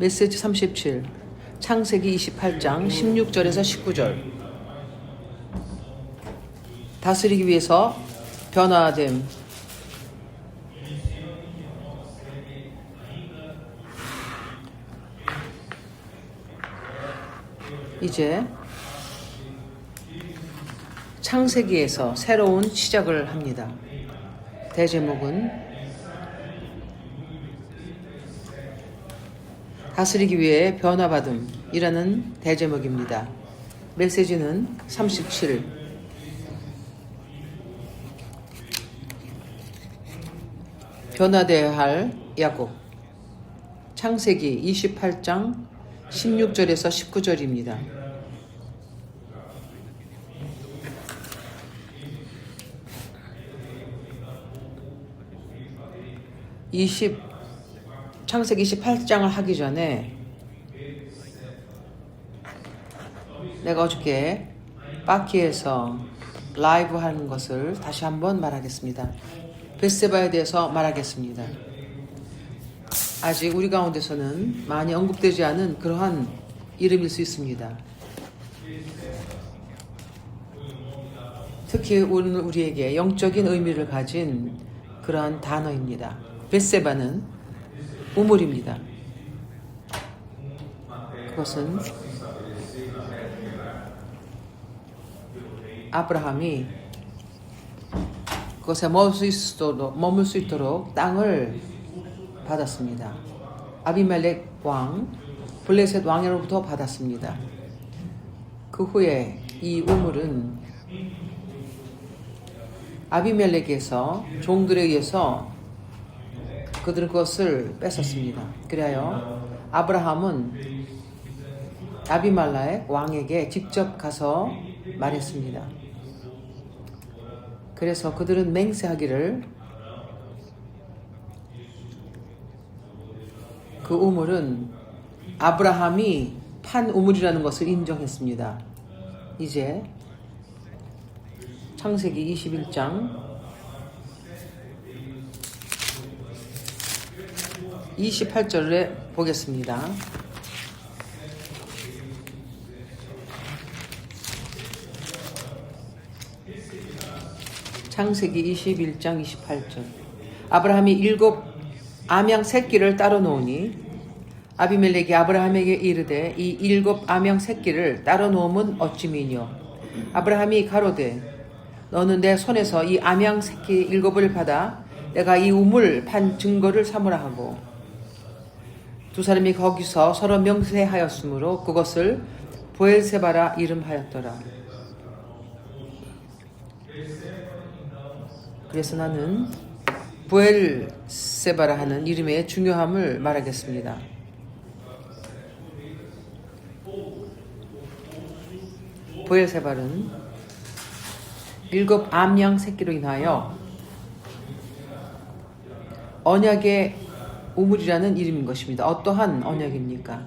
메시지 37. 창세기 28장 16절에서 19절. 다스리기 위해서 변화됨. 이제 창세기에서 새로운 시작을 합니다. 대제목은 다스리기 위해 변화받음이라는 대제목입니다. 메시지는 37. 변화되어야 할 야곱. 창세기 28장 16절에서 19절입니다. 창세기 28장을 하기 전에 내가 어저께 바키에서 라이브 하는 것을 다시 한번 말하겠습니다. 벳세바에 대해서 말하겠습니다. 아직 우리 가운데서는 많이 언급되지 않은 그러한 이름일 수 있습니다. 특히 오늘 우리에게 영적인 의미를 가진 그러한 단어입니다. 벳세바는 우물입니다. 그것은 아브라함이 그것에 머물 수 있도록 땅을 받았습니다. 아비멜렉 왕, 블레셋 왕으로부터 받았습니다. 그 후에 이 우물은 아비멜렉에서 종들에 의해서 그들은 그것을 뺏었습니다. 그래요 아브라함은 아비말렉 왕에게 직접 가서 말했습니다. 그래서 그들은 맹세하기를 그 우물은 아브라함이 판 우물이라는 것을 인정했습니다. 이제 창세기 21장 28절에 보겠습니다. 창세기 21장 28절. 아브라함이 7 암양 새끼를 따로 놓으니 아비멜렉이 아브라함에게 이르되 이 7 암양 새끼를 따로 놓음은 어찌미뇨. 아브라함이 가로되 너는 내 손에서 이 암양 새끼 7을 받아 내가 이 우물 판 증거를 삼으라 하고 두 사람이 거기서 서로 명세하였으므로 그것을 보엘세바라 이름하였더라. 그래서 나는 보엘세바라 하는 이름의 중요함을 말하겠습니다. 보엘세바는 7 암양 새끼로 인하여 언약의 우물이라는 이름인 것입니다. 어떠한 언약입니까?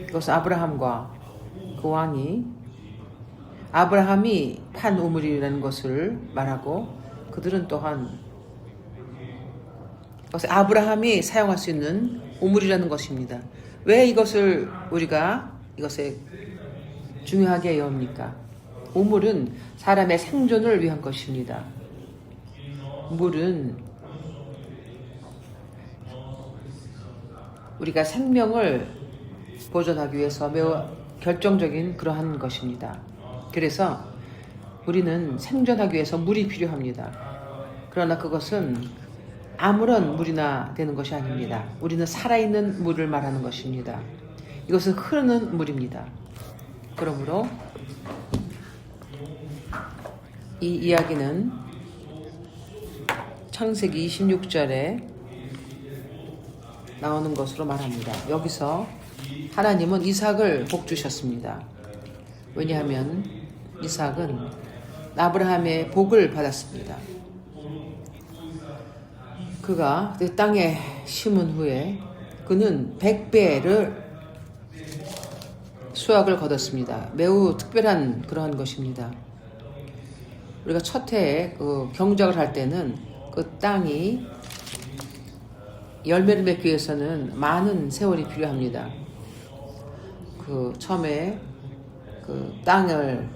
이것은 아브라함과 그 왕이 아브라함이 판 우물이라는 것을 말하고 그들은 또한 그것을 아브라함이 사용할 수 있는 우물이라는 것입니다. 왜 이것을 우리가 이것에 중요하게 여깁니까? 우물은 사람의 생존을 위한 것입니다. 물은 우리가 생명을 보존하기 위해서 매우 결정적인 그러한 것입니다. 그래서 우리는 생존하기 위해서 물이 필요합니다. 그러나 그것은 아무런 물이나 되는 것이 아닙니다. 우리는 살아있는 물을 말하는 것입니다. 이것은 흐르는 물입니다. 그러므로 이 이야기는 창세기 26절에 나오는 것으로 말합니다. 여기서 하나님은 이삭을 복 주셨습니다. 왜냐하면 이삭은 아브라함의 복을 받았습니다. 그가 그 땅에 심은 후에 그는 100배를 수확을 거뒀습니다. 매우 특별한 그러한 것입니다. 우리가 첫 해에 그 경작을 할 때는 그 땅이 열매를 맺기 위해서는 많은 세월이 필요합니다. 처음에 땅을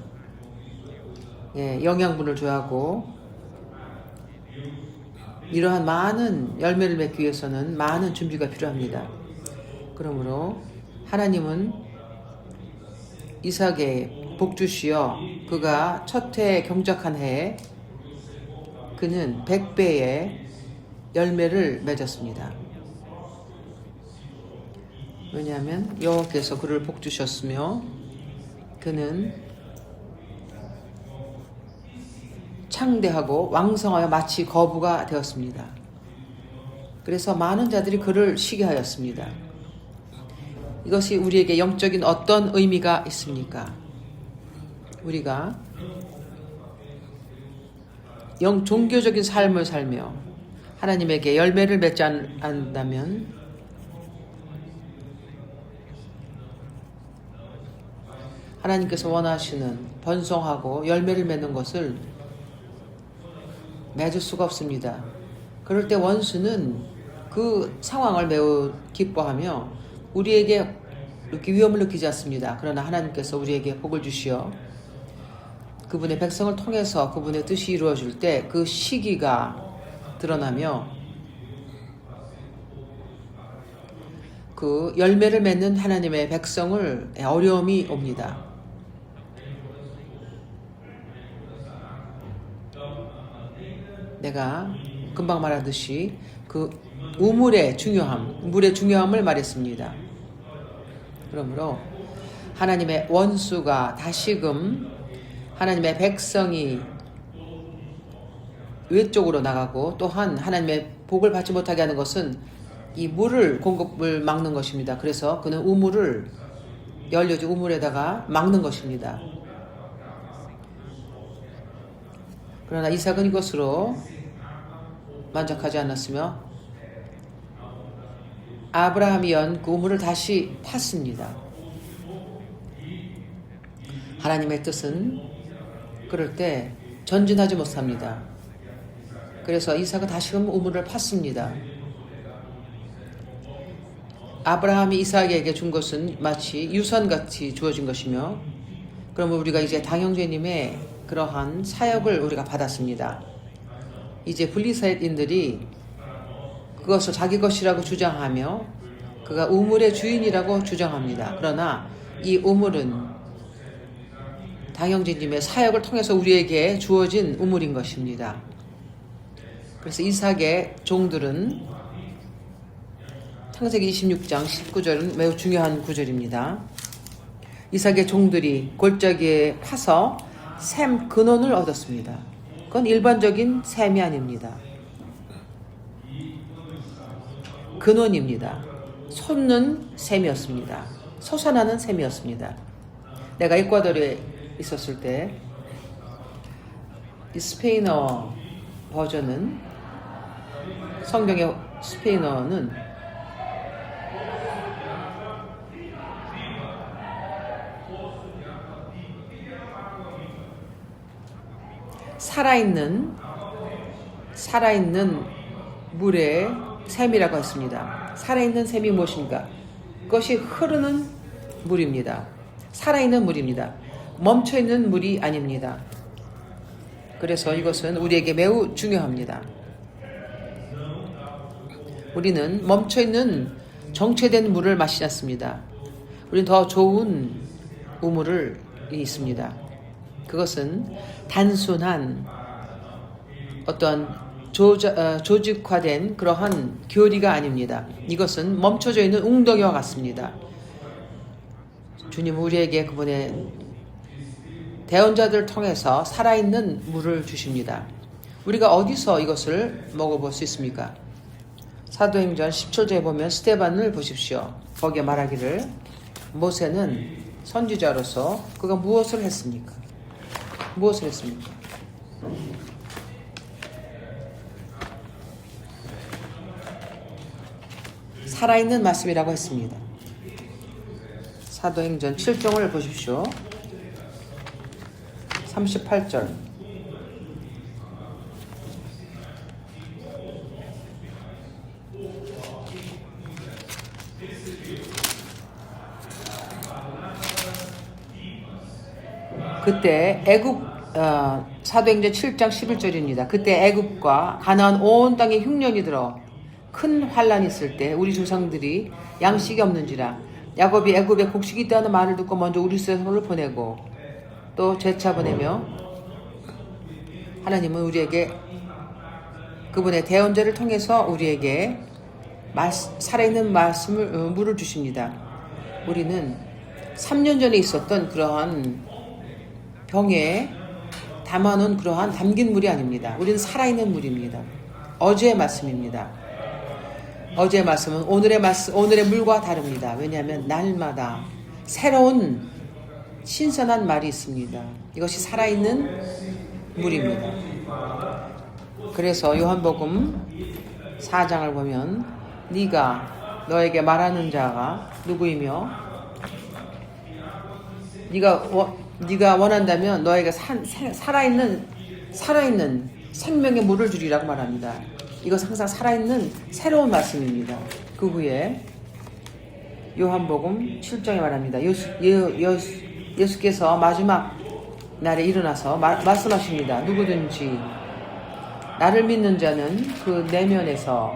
영양분을 줘야 하고, 이러한 많은 열매를 맺기 위해서는 많은 준비가 필요합니다. 그러므로 하나님은 이삭에게 복 주시어 그가 첫 해 경작한 해에 그는 100배의 열매를 맺었습니다. 왜냐하면 여호와께서 그를 복 주셨으며 그는 창대하고 왕성하여 마치 거부가 되었습니다. 그래서 많은 자들이 그를 시기하였습니다. 이것이 우리에게 영적인 어떤 의미가 있습니까? 우리가 종교적인 삶을 살며 하나님에게 열매를 맺지 않는다면 하나님께서 원하시는 번성하고 열매를 맺는 것을 맺을 수가 없습니다. 그럴 때 원수는 그 상황을 매우 기뻐하며 우리에게 이렇게 위험을 느끼지 않습니다. 그러나 하나님께서 우리에게 복을 주시어 그분의 백성을 통해서 그분의 뜻이 이루어질 때 그 시기가 드러나며 그 열매를 맺는 하나님의 백성을 어려움이 옵니다. 내가 금방 말하듯이 그 우물의 중요함, 물의 중요함을 말했습니다. 그러므로 하나님의 원수가 다시금 하나님의 백성이 외쪽으로 나가고 또한 하나님의 복을 받지 못하게 하는 것은 이 물을 공급을 막는 것입니다. 그래서 그는 우물을 열려진 우물에다가 막는 것입니다. 그러나 이삭은 이것으로 만족하지 않았으며 아브라함이 연 그 우물을 다시 팠습니다. 하나님의 뜻은 그럴 때 전진하지 못합니다. 그래서 이삭은 다시금 우물을 팠습니다. 아브라함이 이삭에게 준 것은 마치 유선같이 주어진 것이며, 그러면 우리가 이제 당형제님의 그러한 사역을 우리가 받았습니다. 이제 블리셋인들이 그것을 자기 것이라고 주장하며 그가 우물의 주인이라고 주장합니다. 그러나 이 우물은 당형제님의 사역을 통해서 우리에게 주어진 우물인 것입니다. 그래서 이삭의 종들은 창세기 26장 19절은 매우 중요한 구절입니다. 이삭의 종들이 골짜기에 파서 샘 근원을 얻었습니다. 그건 일반적인 샘이 아닙니다. 근원입니다. 솟는 샘이었습니다. 솟아나는 샘이었습니다. 내가 에콰도르에 있었을 때 이 스페인어 버전은, 성경의 스페인어는 살아있는 물의 샘이라고 했습니다. 살아있는 샘이 무엇인가? 그것이 흐르는 물입니다. 살아있는 물입니다. 멈춰있는 물이 아닙니다. 그래서 이것은 우리에게 매우 중요합니다. 우리는 멈춰있는 정체된 물을 마시지 않습니다. 우리는 더 좋은 우물을 있습니다. 그것은 단순한 어떤 조직화된 그러한 교리가 아닙니다. 이것은 멈춰져 있는 웅덩이와 같습니다. 주님은 우리에게 그분의 대언자들을 통해서 살아있는 물을 주십니다. 우리가 어디서 이것을 먹어볼 수 있습니까? 사도행전 17절에 보면 스데반을 보십시오. 거기에 말하기를 모세는 선지자로서 그가 무엇을 했습니까? 무엇을 했습니까? 살아있는 말씀이라고 했습니다. 사도행전 7장을 보십시오. 38절. 그때 애굽 사도행전 7장 11절입니다. 그때 애굽과 가나안 온 땅에 흉년이 들어 큰 환란이 있을 때 우리 조상들이 양식이 없는지라 야곱이 애굽에 곡식이 있다는 말을 듣고 먼저 우리스를 보내고 또 재차 보내며 하나님은 우리에게 그분의 대언자를 통해서 우리에게 살아있는 말씀을 물을 주십니다. 우리는 3년 전에 있었던 그러한 병에 담아놓은 그러한 담긴 물이 아닙니다. 우리는 살아있는 물입니다. 어제의 말씀입니다. 어제의 말씀은 오늘의 물과 다릅니다. 왜냐하면 날마다 새로운 신선한 말이 있습니다. 이것이 살아있는 물입니다. 그래서 요한복음 4장을 보면 네가 너에게 말하는 자가 누구이며 네가 원한다면 너에게 살아있는 생명의 물을 주리라고 말합니다. 이것은 항상 살아있는 새로운 말씀입니다. 그 후에 요한복음 7장에 말합니다. 예수께서 마지막 날에 일어나서 말씀하십니다. 누구든지 나를 믿는 자는 그 내면에서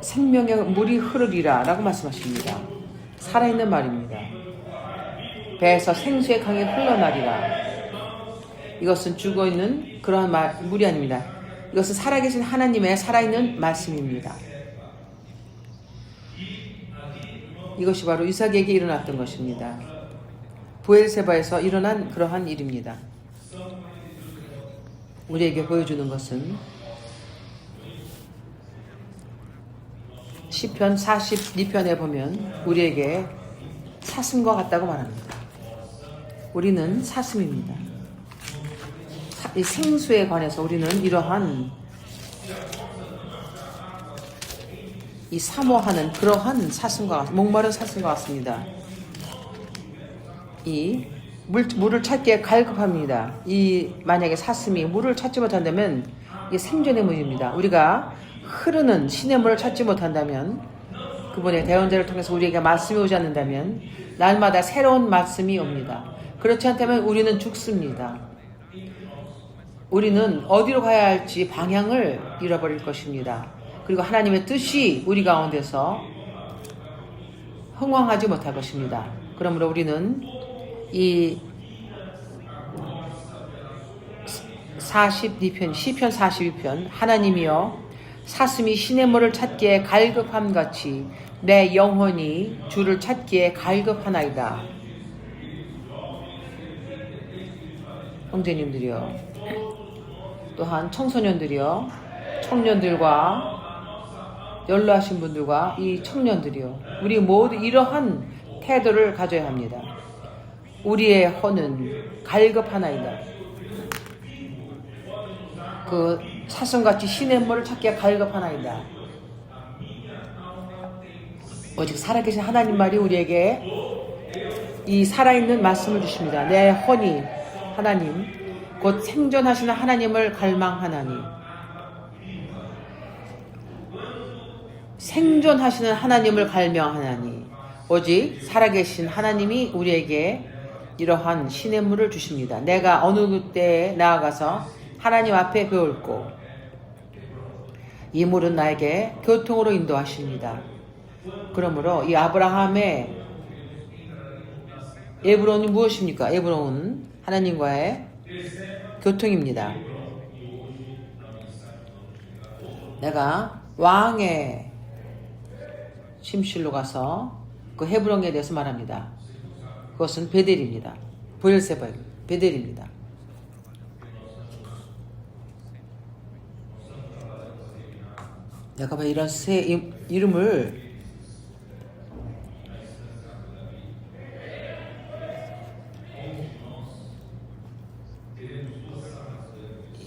생명의 물이 흐르리라 라고 말씀하십니다. 살아있는 말입니다. 배에서 생수의 강이 흘러나리라. 이것은 죽어있는 그러한 물이 아닙니다. 이것은 살아계신 하나님의 살아있는 말씀입니다. 이것이 바로 이삭에게 일어났던 것입니다. 브엘세바에서 일어난 그러한 일입니다. 우리에게 보여주는 것은 시편 42편에 보면 우리에게 사슴과 같다고 말합니다. 우리는 사슴입니다. 이 생수에 관해서 우리는 이러한 이 사모하는 그러한 사슴과 목마른 사슴과 같습니다. 이 물을 찾기에 갈급합니다. 만약에 사슴이 물을 찾지 못한다면 이게 생존의 문제입니다. 우리가 흐르는 시냇물을 찾지 못한다면 그분의 대언자를 통해서 우리에게 말씀이 오지 않는다면 날마다 새로운 말씀이 옵니다. 그렇지 않다면 우리는 죽습니다. 우리는 어디로 가야 할지 방향을 잃어버릴 것입니다. 그리고 하나님의 뜻이 우리 가운데서 흥왕하지 못할 것입니다. 그러므로 우리는 이 42편, 시편 42편 하나님이여 사슴이 시냇물을 찾기에 갈급함 같이 내 영혼이 주를 찾기에 갈급하나이다. 형제님들이여 또한 청소년들이여 청년들과 연로하신 분들과 이 청년들이여 우리 모두 이러한 태도를 가져야 합니다. 우리의 혼은 갈급하나이다. 그 사슴같이 시냇물을 찾기에 갈급하나이다. 오직 살아계신 하나님 말이 우리에게 이 살아있는 말씀을 주십니다. 내 혼이 하나님 곧 생존하시는 하나님을 갈망하나니 생존하시는 하나님을 갈망하나니 오직 살아계신 하나님이 우리에게 이러한 시냇물을 주십니다. 내가 어느 때에 나아가서 하나님 앞에 배울고 이 물은 나에게 교통으로 인도하십니다. 그러므로 이 아브라함의 에브론이 무엇입니까? 에브론은 하나님과의 교통입니다. 내가 왕의 침실로 가서 그 헤브론에 대해서 말합니다. 그것은 베델입니다. 브엘세바 베델입니다. 내가 왜 이런 새 이름을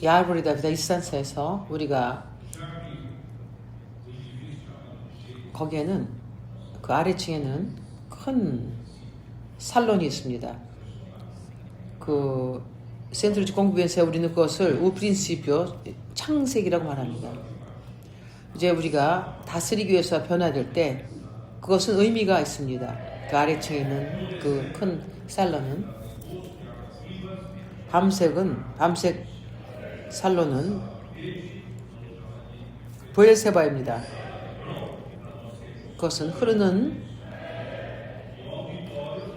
야르보리다비다 이산서에서 우리가 거기에는 그 아래층에는 큰 살론이 있습니다. 그 센트루지 공부에서 우리는 그것을 우프린시피오 창세기라고 말합니다. 이제 우리가 다스리기 위해서 변화될 때 그것은 의미가 있습니다. 그 아래층에 있는 그 큰 살로는, 밤색 살로는 브엘세바입니다. 그것은 흐르는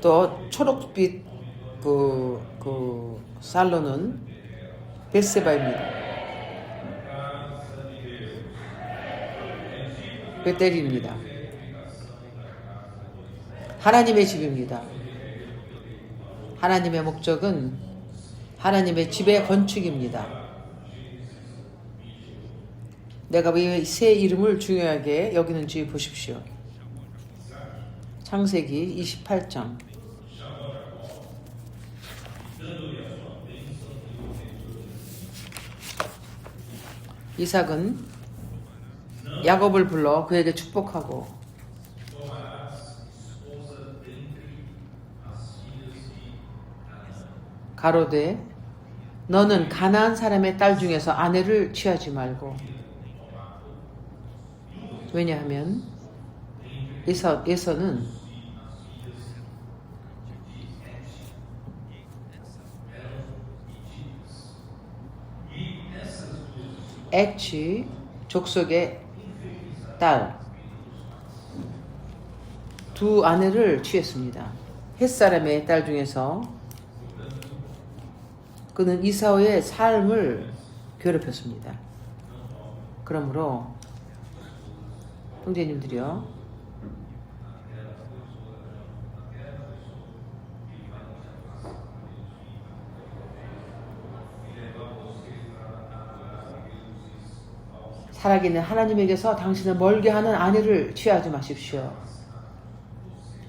또 초록빛 그 살로는 벳세바입니다. 베델입니다. 하나님의 집입니다. 하나님의 목적은 하나님의 집의 건축입니다. 내가 왜 새 이름을 중요하게 여기는지 보십시오. 창세기 28장. 이삭은 야곱을 불러 그에게 축복하고 가로되 너는 가나안 사람의 딸 중에서 아내를 취하지 말고, 왜냐하면 에서는 엣지 족속의 딸 두 아내를 취했습니다. 햇사람의 딸 중에서 그는 이사오의 삶을 괴롭혔습니다. 그러므로 형제님들이요, 살아계신 하나님에게서 당신을 멀게 하는 아내를 취하지 마십시오.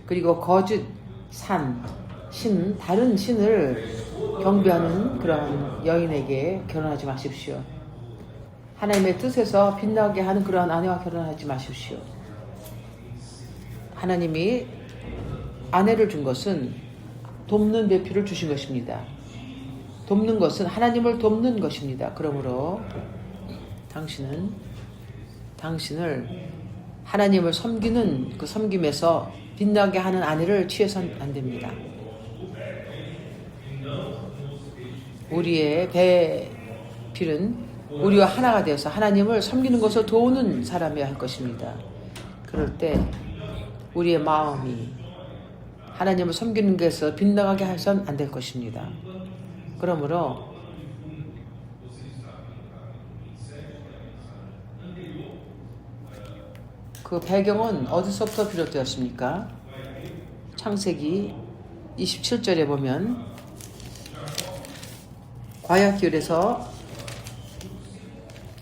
그리고 거짓 다른 신을 경배하는 그러한 여인에게 결혼하지 마십시오. 하나님의 뜻에서 빛나게 하는 그러한 아내와 결혼하지 마십시오. 하나님이 아내를 준 것은 돕는 배필을 주신 것입니다. 돕는 것은 하나님을 돕는 것입니다. 그러므로 당신을 하나님을 섬기는 그 섬김에서 빛나게 하는 아내를 취해서는 안 됩니다. 우리의 배필은 우리와 하나가 되어서 하나님을 섬기는 것을 도우는 사람이어야 할 것입니다. 그럴 때 우리의 마음이 하나님을 섬기는 것에서 빗나가게 해서는 안 될 것입니다. 그러므로 그 배경은 어디서부터 비롯되었습니까? 창세기 27절에 보면 과야기울에서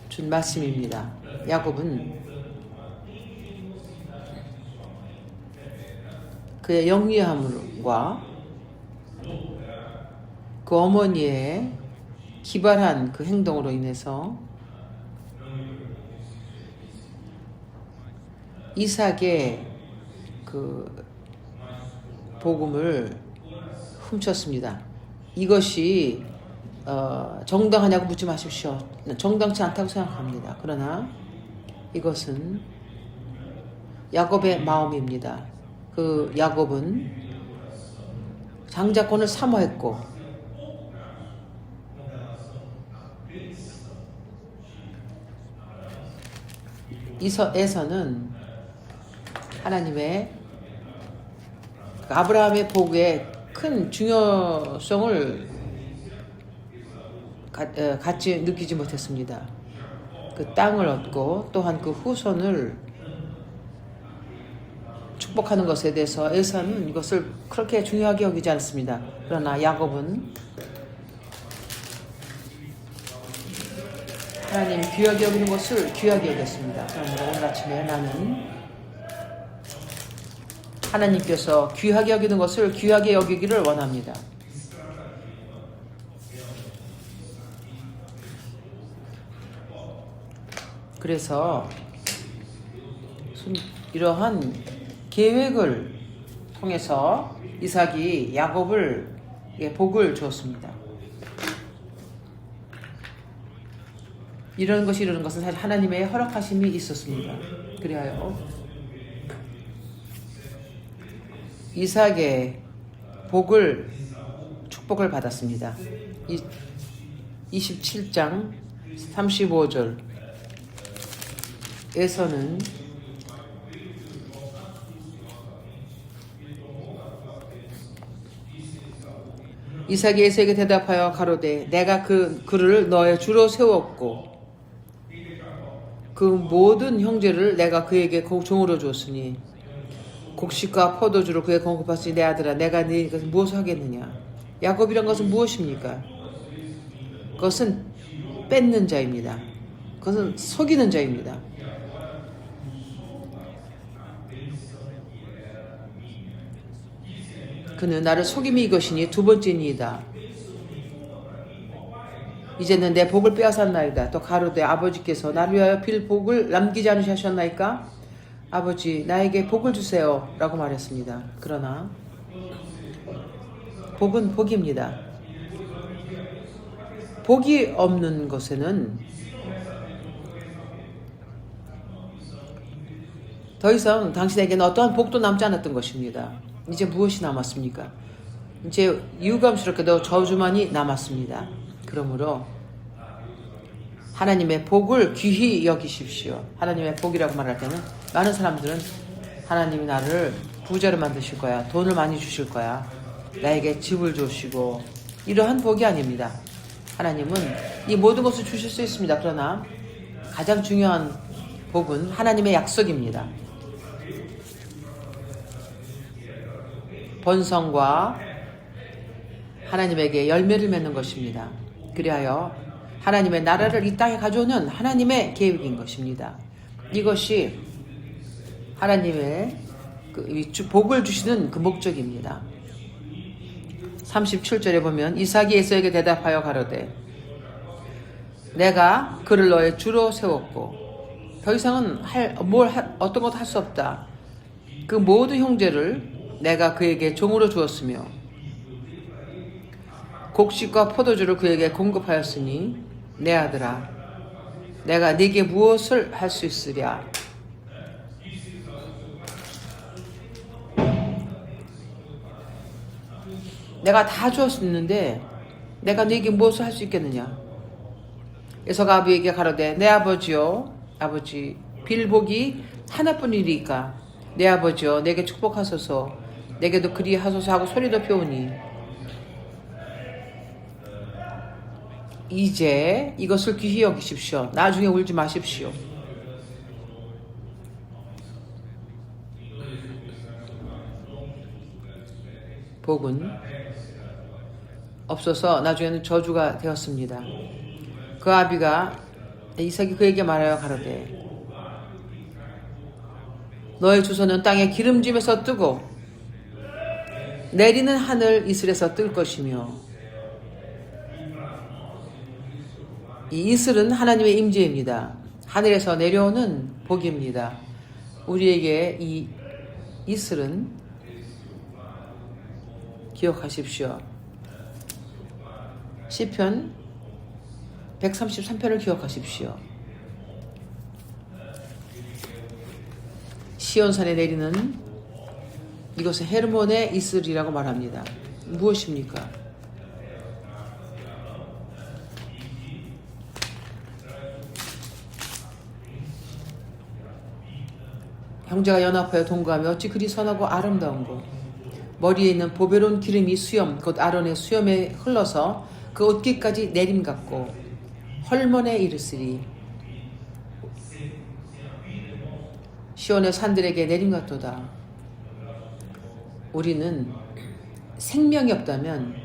준 말씀입니다. 야곱은 그의 영리함과 그 어머니의 기발한 그 행동으로 인해서 이삭의 그 복음을 훔쳤습니다. 이것이 정당하냐고 묻지 마십시오. 정당치 않다고 생각합니다. 그러나 이것은 야곱의 마음입니다. 그 야곱은 장자권을 사모했고 에서는 하나님의 아브라함의 복의 큰 중요성을 같이 느끼지 못했습니다. 그 땅을 얻고 또한 그 후손을 축복하는 것에 대해서 에서는 이것을 그렇게 중요하게 여기지 않습니다. 그러나 야곱은 하나님 귀하게 여기는 것을 귀하게 여겼습니다. 그러므로 오늘 아침에 나는 하나님께서 귀하게 여기는 것을 귀하게 여기기를 원합니다. 그래서 이러한 계획을 통해서 이삭이 야곱을 복을 주었습니다. 이런 것은 사실 하나님의 허락하심이 있었습니다. 그리하여 이삭의 복을 축복을 받았습니다. 27장 35절에서는 이삭이 에서에게 대답하여 가로되 내가 그를 너의 주로 세웠고 그 모든 형제를 내가 그에게 종으로 주었으니 곡식과 포도주를 그에 공급하시니 내 아들아 내가 네 것을 무엇을 하겠느냐. 야곱이란 것은 무엇입니까? 그것은 뺏는 자입니다. 그것은 속이는 자입니다. 그는 나를 속임이 이것이니 두 번째니이다. 이제는 내 복을 빼앗았나이다. 또 가로되 아버지께서 나를 위하여 빌 복을 남기지 않으셨나이까? 아버지 나에게 복을 주세요 라고 말했습니다. 그러나 복은 복입니다. 복이 없는 것에는 더 이상 당신에게는 어떠한 복도 남지 않았던 것입니다. 이제 무엇이 남았습니까? 이제 유감스럽게도 저주만이 남았습니다. 그러므로 하나님의 복을 귀히 여기십시오. 하나님의 복이라고 말할 때는 많은 사람들은 하나님이 나를 부자로 만드실 거야, 돈을 많이 주실 거야, 나에게 집을 주시고 이러한 복이 아닙니다. 하나님은 이 모든 것을 주실 수 있습니다. 그러나 가장 중요한 복은 하나님의 약속입니다. 번성과 하나님에게 열매를 맺는 것입니다. 그리하여 하나님의 나라를 이 땅에 가져오는 하나님의 계획인 것입니다. 이것이 하나님의 복을 주시는 그 목적입니다. 37절에 보면 이삭이 에서에게 대답하여 가로되 내가 그를 너의 주로 세웠고 더 이상은 어떤 것도 할 수 없다. 그 모든 형제를 내가 그에게 종으로 주었으며 곡식과 포도주를 그에게 공급하였으니 내 아들아 내가 네게 무엇을 할 수 있으랴. 내가 다 주었는데 내가 네게 무엇을 할 수 있겠느냐. 에서가 아비에게 가로되 내 아버지요 아버지 빌복이 하나뿐이리까 내 아버지여 내게 축복하소서 내게도 그리하소서 하고 소리 높여오니 이제 이것을 귀히 여기십시오. 나중에 울지 마십시오. 복은 없어서 나중에는 저주가 되었습니다. 그 아비가 이삭이 그에게 말하여 가로되 너의 주소는 땅의 기름짐에서 뜨고 내리는 하늘 이슬에서 뜰 것이며 이 이슬은 하나님의 임재입니다. 하늘에서 내려오는 복입니다. 우리에게 이 이슬은 기억하십시오. 시편 133편을 기억하십시오. 시온산에 내리는 이것은 헤르몬의 이슬이라고 말합니다. 무엇입니까? 형제가 연합하여 동거하며 어찌 그리 선하고 아름다운고 머리에 있는 보배로운 기름이 수염 곧 아론의 수염에 흘러서 그 옷깃까지 내림 같고 헐몬에 이르으리 시온의 산들에게 내림 같도다. 우리는 생명이 없다면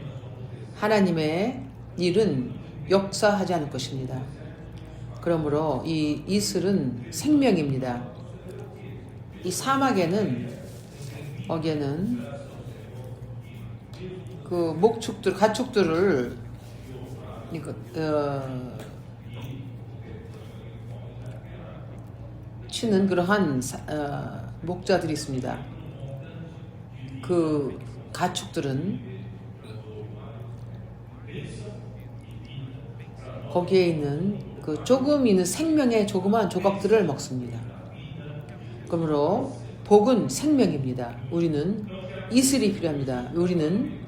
하나님의 일은 역사하지 않을 것입니다. 그러므로 이 이슬은 생명입니다. 이 사막에는 거기에는 그 목축들, 가축들을 치는 그러한 목자들이 있습니다. 그 가축들은 거기에 있는 그 조금 있는 생명의 조그만 조각들을 먹습니다. 그러므로 복은 생명입니다. 우리는 이슬이 필요합니다. 우리는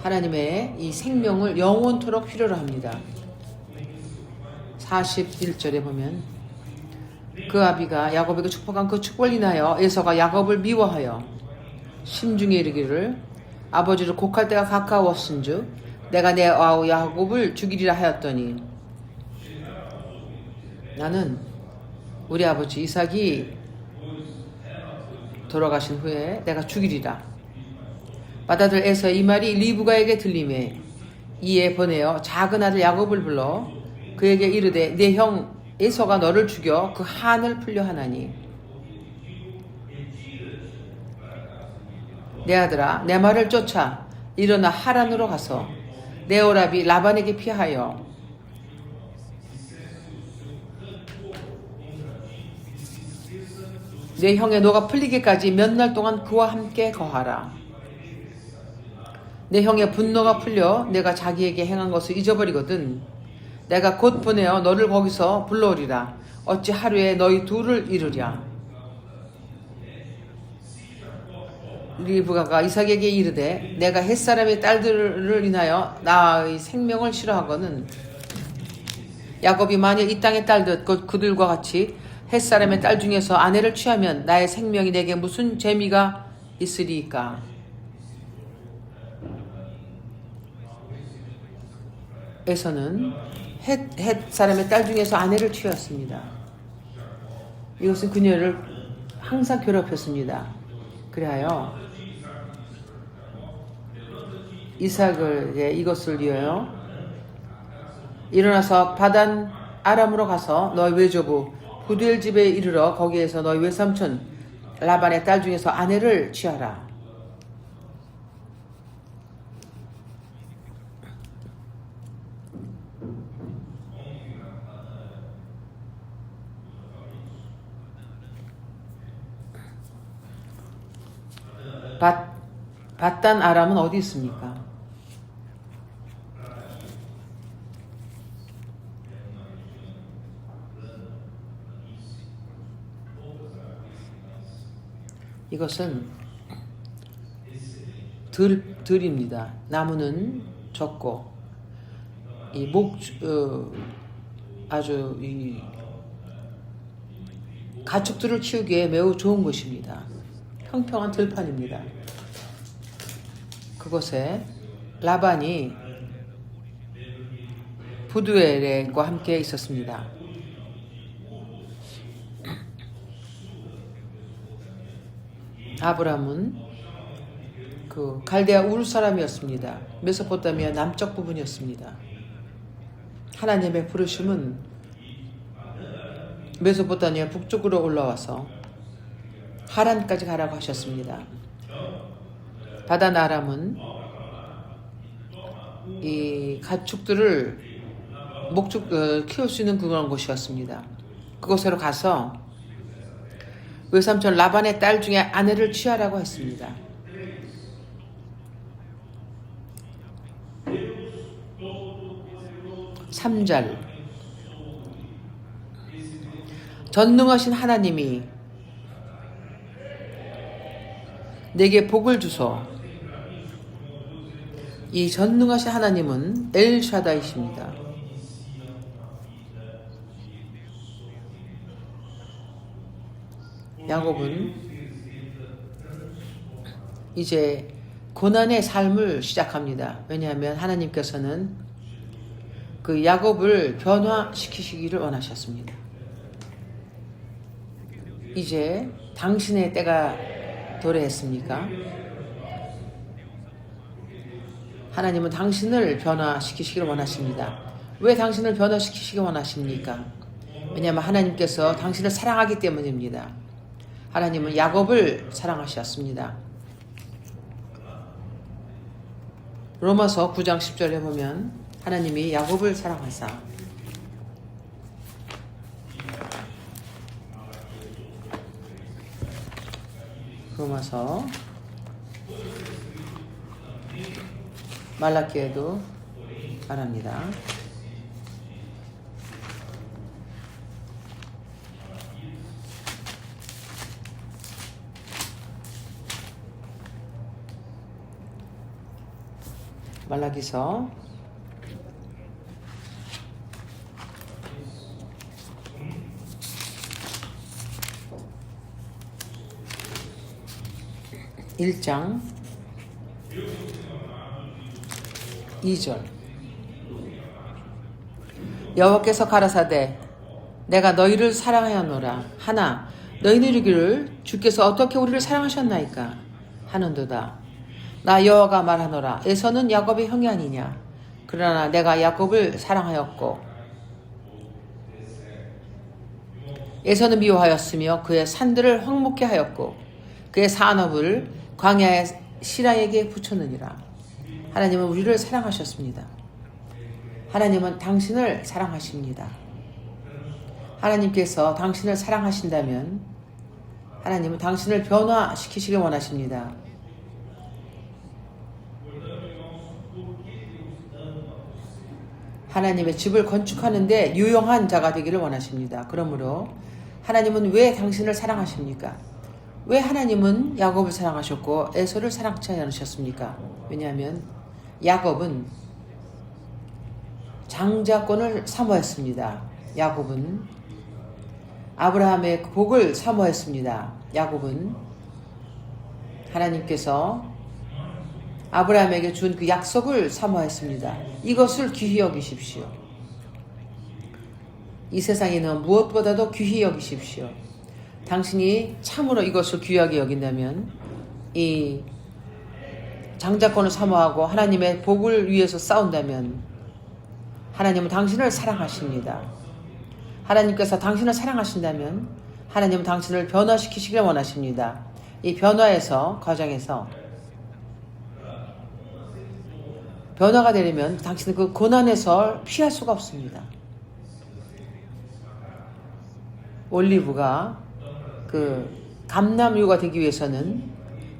하나님의 이 생명을 영원토록 필요로 합니다. 41절에 보면 그 아비가 야곱에게 축복한 그 축복을 인하여 에서가 야곱을 미워하여 심중에 이르기를 아버지를 곡할 때가 가까웠은즉 내가 내 아우 야곱을 죽이리라 하였더니 나는 우리 아버지 이삭이 돌아가신 후에 내가 죽이리라. 맏아들 에서의 이 말이 리브가에게 들림에 이에 보내어 작은 아들 야곱을 불러 그에게 이르되 내 형 에서가 너를 죽여 그 한을 풀려 하나니 내 아들아 내 말을 쫓아 일어나 하란으로 가서 내 오라비 라반에게 피하여 내 형의 노가 풀리기까지 몇 날 동안 그와 함께 거하라. 내 형의 분노가 풀려 내가 자기에게 행한 것을 잊어버리거든 내가 곧 보내어 너를 거기서 불러오리라. 어찌 하루에 너희 둘을 이루랴. 리브가가 이삭에게 이르되 내가 햇사람의 딸들을 인하여 나의 생명을 싫어하거는 야곱이 만일 이 땅의 딸들 곧 그들과 같이 햇사람의 딸 중에서 아내를 취하면 나의 생명이 내게 무슨 재미가 있으리까. 에서는 헷 사람의 딸 중에서 아내를 취하였습니다. 이것은 그녀를 항상 괴롭혔습니다. 그리하여 이삭을 이것을 위하여 일어나서 바단 아람으로 가서 너희 외조부 부두엘 집에 이르러 거기에서 너희 외삼촌 라반의 딸 중에서 아내를 취하라. 바단 아람은 어디 있습니까? 이것은 들입니다. 나무는 적고 아주 이 가축들을 키우기에 매우 좋은 곳입니다. 평평한 들판입니다. 그곳에 라반이 부두엘과 함께 있었습니다. 아브람은 그 갈대아 우르 사람이었습니다. 메소포타미아 남쪽 부분이었습니다. 하나님의 부르심은 메소포타미아 북쪽으로 올라와서 하란까지 가라고 하셨습니다. 바단 아람은 이 가축들을 키울 수 있는 그런 곳이었습니다. 그곳으로 가서 외삼촌 라반의 딸 중에 아내를 취하라고 했습니다. 삼절 전능하신 하나님이 내게 복을 주소. 이 전능하신 하나님은 엘샤다이십니다. 야곱은 이제 고난의 삶을 시작합니다. 왜냐하면 하나님께서는 그 야곱을 변화시키시기를 원하셨습니다. 이제 당신의 때가 도래했습니까? 하나님은 당신을 변화시키시기를 원하십니다. 왜 당신을 변화시키시기 원하십니까? 왜냐하면 하나님께서 당신을 사랑하기 때문입니다. 하나님은 야곱을 사랑하셨습니다. 로마서 9장 10절에 보면 하나님이 야곱을 사랑하사 로마서 말라기에도 말합니다. 말라기서 1장 2절. 여호와께서 가라사대 내가 너희를 사랑하였노라. 하나 너희는 이르기를 주께서 어떻게 우리를 사랑하셨나이까 하는도다. 나 여호와가 말하노라. 에서는 야곱의 형이 아니냐. 그러나 내가 야곱을 사랑하였고 에서는 미워하였으며 그의 산들을 황목케 하였고 그의 산업을 광야의 시라에게 붙였느니라. 하나님은 우리를 사랑하셨습니다. 하나님은 당신을 사랑하십니다. 하나님께서 당신을 사랑하신다면 하나님은 당신을 변화시키시길 원하십니다. 하나님의 집을 건축하는데 유용한 자가 되기를 원하십니다. 그러므로 하나님은 왜 당신을 사랑하십니까? 왜 하나님은 야곱을 사랑하셨고 에서를 사랑치 않으셨습니까? 왜냐하면 야곱은 장자권을 사모했습니다. 야곱은 아브라함의 복을 사모했습니다. 야곱은 하나님께서 아브라함에게 준 그 약속을 사모했습니다. 이것을 귀히 여기십시오. 이 세상에는 무엇보다도 귀히 여기십시오. 당신이 참으로 이것을 귀하게 여긴다면 이 장자권을 사모하고 하나님의 복을 위해서 싸운다면 하나님은 당신을 사랑하십니다. 하나님께서 당신을 사랑하신다면 하나님은 당신을 변화시키시길 원하십니다. 이 변화에서 과정에서 변화가 되려면 당신은 그 고난에서 피할 수가 없습니다. 올리브가 그 감람유가 되기 위해서는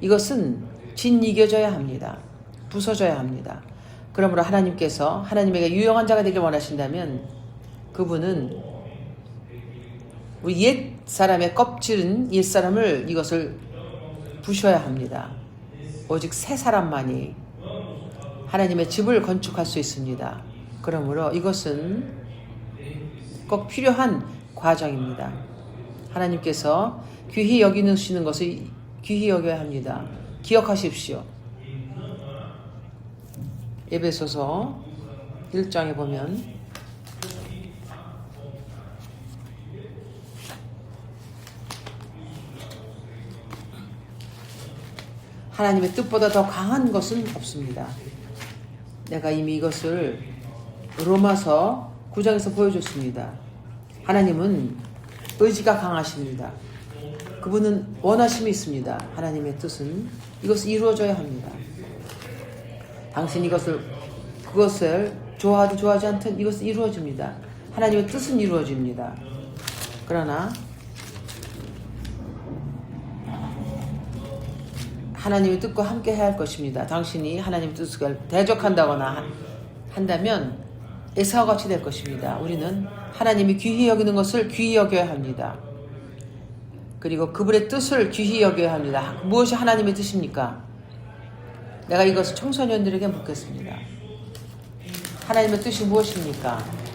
이것은 짓이겨져야 합니다. 부서져야 합니다. 그러므로 하나님께서 하나님에게 유용한 자가 되길 원하신다면 그분은 우리 옛 사람의 껍질은 옛 사람을 이것을 부셔야 합니다. 오직 새 사람만이 하나님의 집을 건축할 수 있습니다. 그러므로 이것은 꼭 필요한 과정입니다. 하나님께서 귀히 여기시는 것을 귀히 여겨야 합니다. 기억하십시오. 에베소서 1장에 보면 하나님의 뜻보다 더 강한 것은 없습니다. 내가 이미 이것을 로마서 9장에서 보여줬습니다. 하나님은 의지가 강하십니다. 그분은 원하심이 있습니다. 하나님의 뜻은 이것이 이루어져야 합니다. 당신이 그것을 좋아하든 좋아하지 않든 이것은 이루어집니다. 하나님의 뜻은 이루어집니다. 그러나 하나님의 뜻과 함께 해야 할 것입니다. 당신이 하나님의 뜻을 대적한다거나 한다면 에사와 같이 될 것입니다. 우리는 하나님이 귀히 여기는 것을 귀히 여겨야 합니다. 그리고 그분의 뜻을 귀히 여겨야 합니다. 무엇이 하나님의 뜻입니까? 내가 이것을 청소년들에게 묻겠습니다. 하나님의 뜻이 무엇입니까?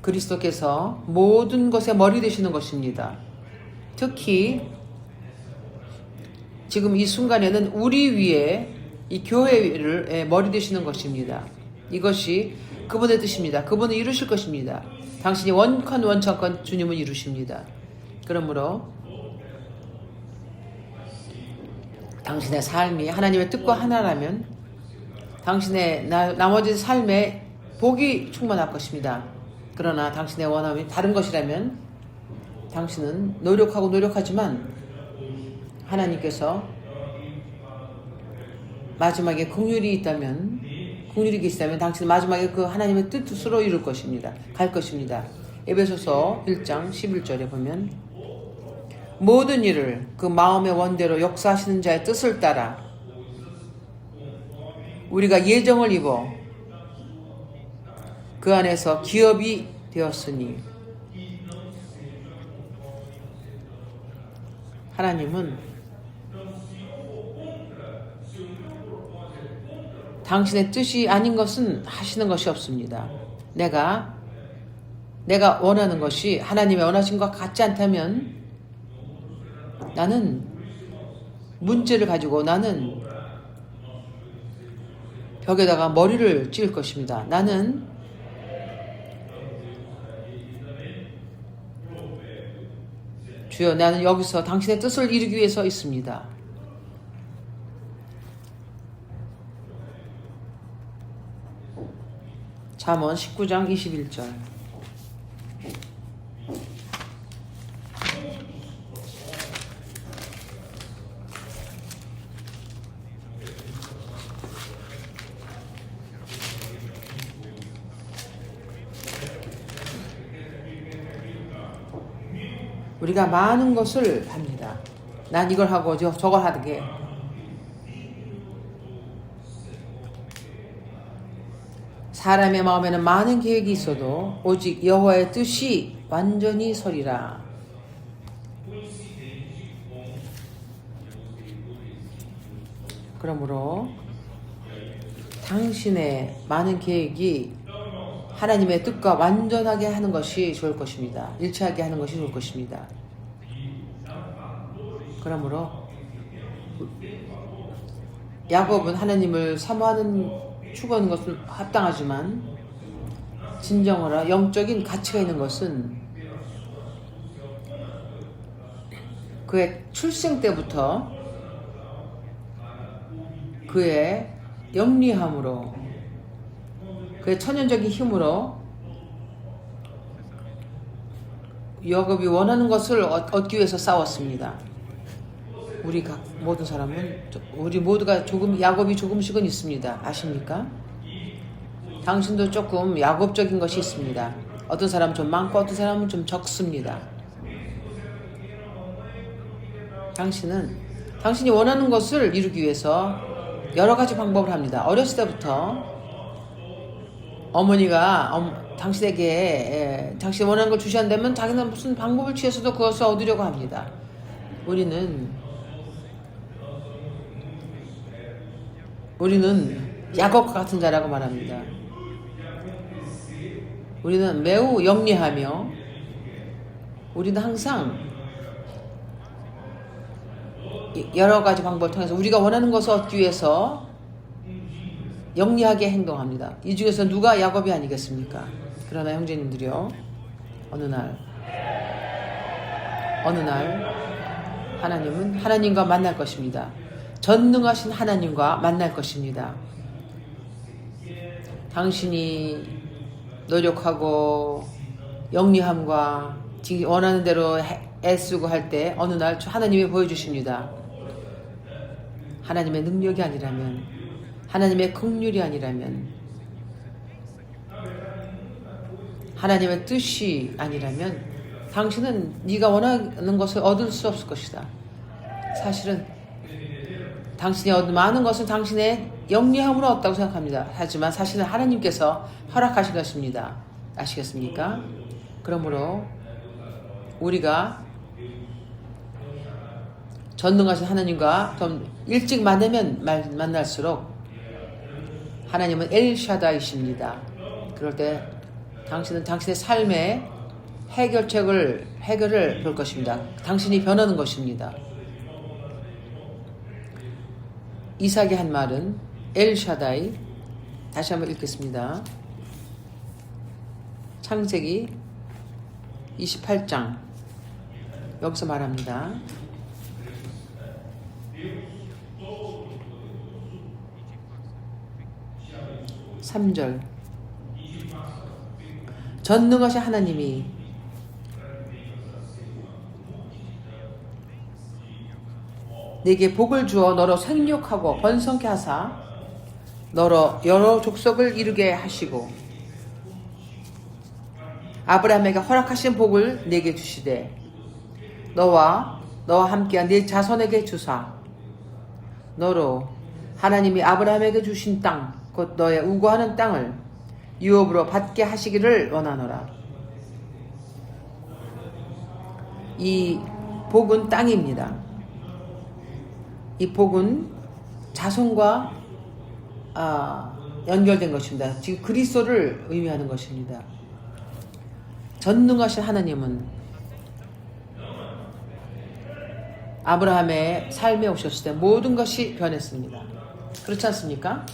그리스도께서 모든 것의 머리 되시는 것입니다. 특히 지금 이 순간에는 우리 위에 이 교회를 머리 되시는 것입니다. 이것이 그분의 뜻입니다. 그분은 이루실 것입니다. 당신이 원천권 주님은 이루십니다. 그러므로 당신의 삶이 하나님의 뜻과 하나라면 당신의 나머지 삶에 복이 충만할 것입니다. 그러나 당신의 원함이 다른 것이라면 당신은 노력하지만 하나님께서 마지막에 긍휼이 있다면 당신은 마지막에 그 하나님의 뜻으로 이룰 것입니다. 갈 것입니다. 에베소서 1장 11절에 보면 모든 일을 그 마음의 원대로 역사하시는 자의 뜻을 따라 우리가 예정을 입어 그 안에서 기업이 되었으니 하나님은 당신의 뜻이 아닌 것은 하시는 것이 없습니다. 내가 원하는 것이 하나님의 원하신 것과 같지 않다면 나는 문제를 가지고 나는 벽에다가 머리를 찔 것입니다. 나는 주여, 나는 여기서 당신의 뜻을 이루기 위해서 있습니다. 잠언 19장 21절. 우리가 많은 것을 합니다. 난 이걸 하고 저걸 하게. 사람의 마음에는 많은 계획이 있어도 오직 여호와의 뜻이 완전히 서리라. 그러므로 당신의 많은 계획이 하나님의 뜻과 완전하게 하는 것이 좋을 것입니다. 일치하게 하는 것이 좋을 것입니다. 그러므로 야곱은 하나님을 사모하는 추구하는 것은 합당하지만 진정으로 영적인 가치가 있는 것은 그의 출생 때부터 그의 영리함으로 그의 천연적인 힘으로 야곱이 원하는 것을 얻기 위해서 싸웠습니다. 우리 모든 사람은, 우리 모두가 야곱이 조금씩은 있습니다. 아십니까? 당신도 조금 야곱적인 것이 있습니다. 어떤 사람은 좀 많고 어떤 사람은 좀 적습니다. 당신이 원하는 것을 이루기 위해서 여러 가지 방법을 합니다. 어렸을 때부터 어머니가 당신에게 당신이 원하는 걸 주셔야 한다면 자기는 무슨 방법을 취해서도 그것을 얻으려고 합니다. 우리는 야곱과 같은 자라고 말합니다. 우리는 매우 영리하며 우리는 항상 여러 가지 방법을 통해서 우리가 원하는 것을 얻기 위해서 영리하게 행동합니다. 이 중에서 누가 야곱이 아니겠습니까? 그러나 형제님들이요, 어느 날 하나님은 하나님과 만날 것입니다. 전능하신 하나님과 만날 것입니다. 당신이 노력하고 영리함과 원하는 대로 애쓰고 할 때 어느 날 하나님이 보여주십니다. 하나님의 능력이 아니라면, 하나님의 긍휼이 아니라면, 하나님의 뜻이 아니라면 당신은 네가 원하는 것을 얻을 수 없을 것이다. 사실은 당신이 얻은 많은 것은 당신의 영리함으로 얻다고 생각합니다. 하지만 사실은 하나님께서 허락하신 것입니다. 아시겠습니까? 그러므로 우리가 전능하신 하나님과 좀 일찍 만날수록 하나님은 엘샤다이십니다. 그럴 때 당신은 당신의 삶의 해결을 볼 것입니다. 당신이 변하는 것입니다. 이삭이 한 말은 엘샤다이, 다시 한번 읽겠습니다. 창세기 28장 여기서 말합니다. 3절. 전능하신 하나님이 내게 복을 주어 너로 생육하고 번성케 하사 너로 여러 족속을 이루게 하시고 아브라함에게 허락하신 복을 내게 주시되 너와 함께한 네 자손에게 주사 너로 하나님이 아브라함에게 주신 땅 곧 너의 우고하는 땅을 유업으로 받게 하시기를 원하노라. 이 복은 땅입니다. 이 복은 자손과 연결된 것입니다. 지금 그리스도를 의미하는 것입니다. 전능하신 하나님은 아브라함의 삶에 오셨을 때 모든 것이 변했습니다. 그렇지 않습니까?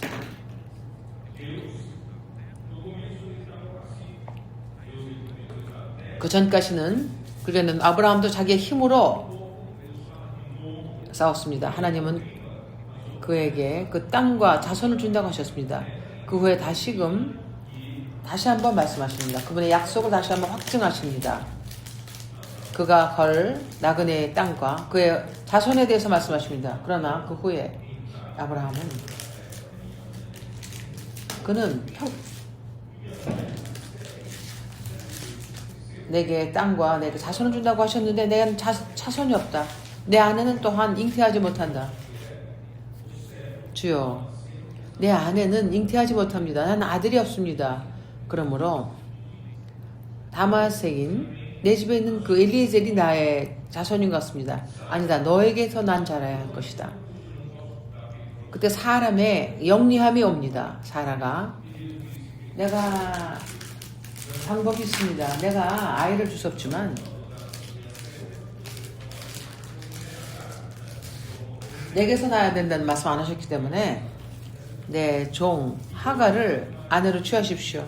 그 전까지는 그러는 아브라함도 자기의 힘으로 싸웠습니다. 하나님은 그에게 그 땅과 자손을 준다고 하셨습니다. 그 후에 다시 한번 말씀하십니다. 그분의 약속을 다시 한번 확증하십니다. 그가 걸 나그네의 땅과 그의 자손에 대해서 말씀하십니다. 그러나 그 후에 아브라함은 그는 내게 땅과 내게 자손을 준다고 하셨는데 내가 자손이 없다. 내 아내는 또한 잉태하지 못한다. 주여, 내 아내는 잉태하지 못합니다. 나는 아들이 없습니다. 그러므로 다마색인 내 집에 있는 그 엘리에젤이 나의 자손인 것 같습니다. 아니다. 너에게서 난 자라야 할 것이다. 그때 사람의 영리함이 옵니다. 사라가 내가 방법이 있습니다. 내가 아이를 줄 수 없지만 내게서 낳아야 된다는 말씀 안 하셨기 때문에 내 종 하가를 아내로 취하십시오.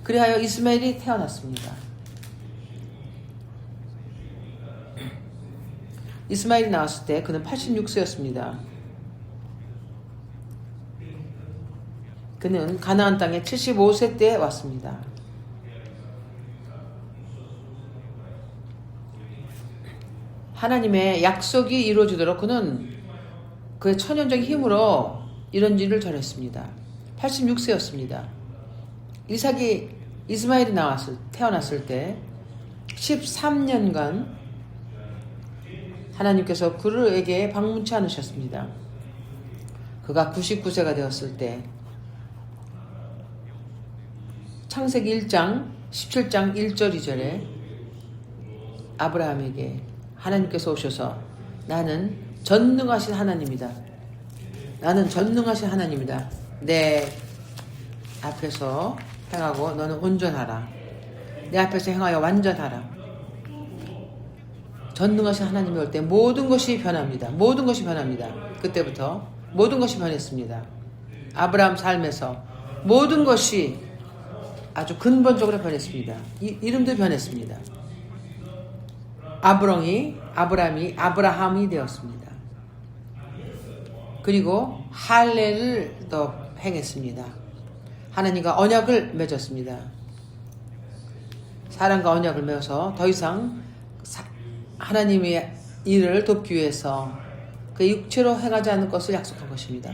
그리하여 이스마엘이 태어났습니다. 이스마엘이 나왔을 때 그는 86세였습니다. 그는 가나안 땅에 75세 때 왔습니다. 하나님의 약속이 이루어지도록 그는 그의 천연적인 힘으로 이런 일을 전했습니다. 86세였습니다. 이스마엘이 태어났을 때 13년간 하나님께서 그에게 방문치 않으셨습니다. 그가 99세가 되었을 때 창세기 1장 17장 1절 2절에 아브라함에게 하나님께서 오셔서 나는 전능하신 하나님이다. 나는 전능하신 하나님이다. 내 앞에서 행하고 너는 온전하라. 내 앞에서 행하여 완전하라. 전능하신 하나님이 올 때 모든 것이 변합니다. 모든 것이 변합니다. 그때부터 모든 것이 변했습니다. 아브라함 삶에서 모든 것이 아주 근본적으로 변했습니다. 이름도 변했습니다. 아브라함이 아브라함이 되었습니다. 그리고 할례를 또 행했습니다. 하나님과 언약을 맺었습니다. 사람과 언약을 맺어서 더 이상 하나님의 일을 돕기 위해서 그 육체로 행하지 않을 것을 약속한 것입니다.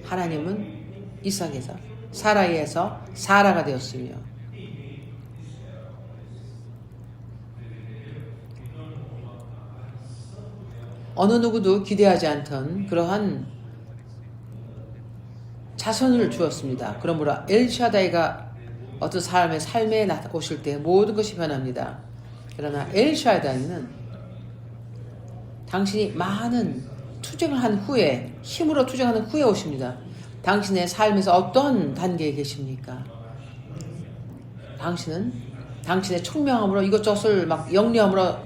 하나님은 이삭에서 사라이에서 사라가 되었으며 어느 누구도 기대하지 않던 그러한 자손을 주었습니다. 그러므로 엘샤다이가 어떤 사람의 삶에 오실 때 모든 것이 변합니다. 그러나 엘샤다이는 당신이 많은 투쟁을 한 후에 힘으로 투쟁하는 후에 오십니다. 당신의 삶에서 어떤 단계에 계십니까? 당신은 당신의 총명함으로 이것저것을 막 영리함으로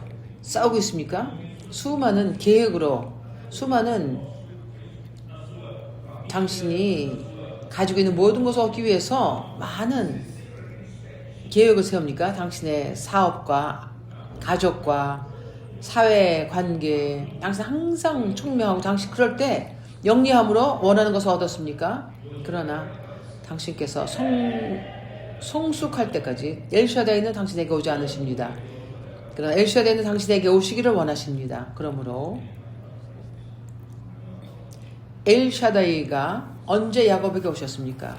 싸우고 있습니까? 수많은 계획으로 수많은 당신이 가지고 있는 모든 것을 얻기 위해서 많은 계획을 세웁니까? 당신의 사업과 가족과 사회관계 당신 항상 총명하고 당신 그럴 때 영리함으로 원하는 것을 얻었습니까? 그러나 당신께서 성숙할 때까지 엘샤다이는 당신에게 오지 않으십니다. 그러나 엘샤다이는 당신에게 오시기를 원하십니다. 그러므로 엘샤다이가 언제 야곱에게 오셨습니까?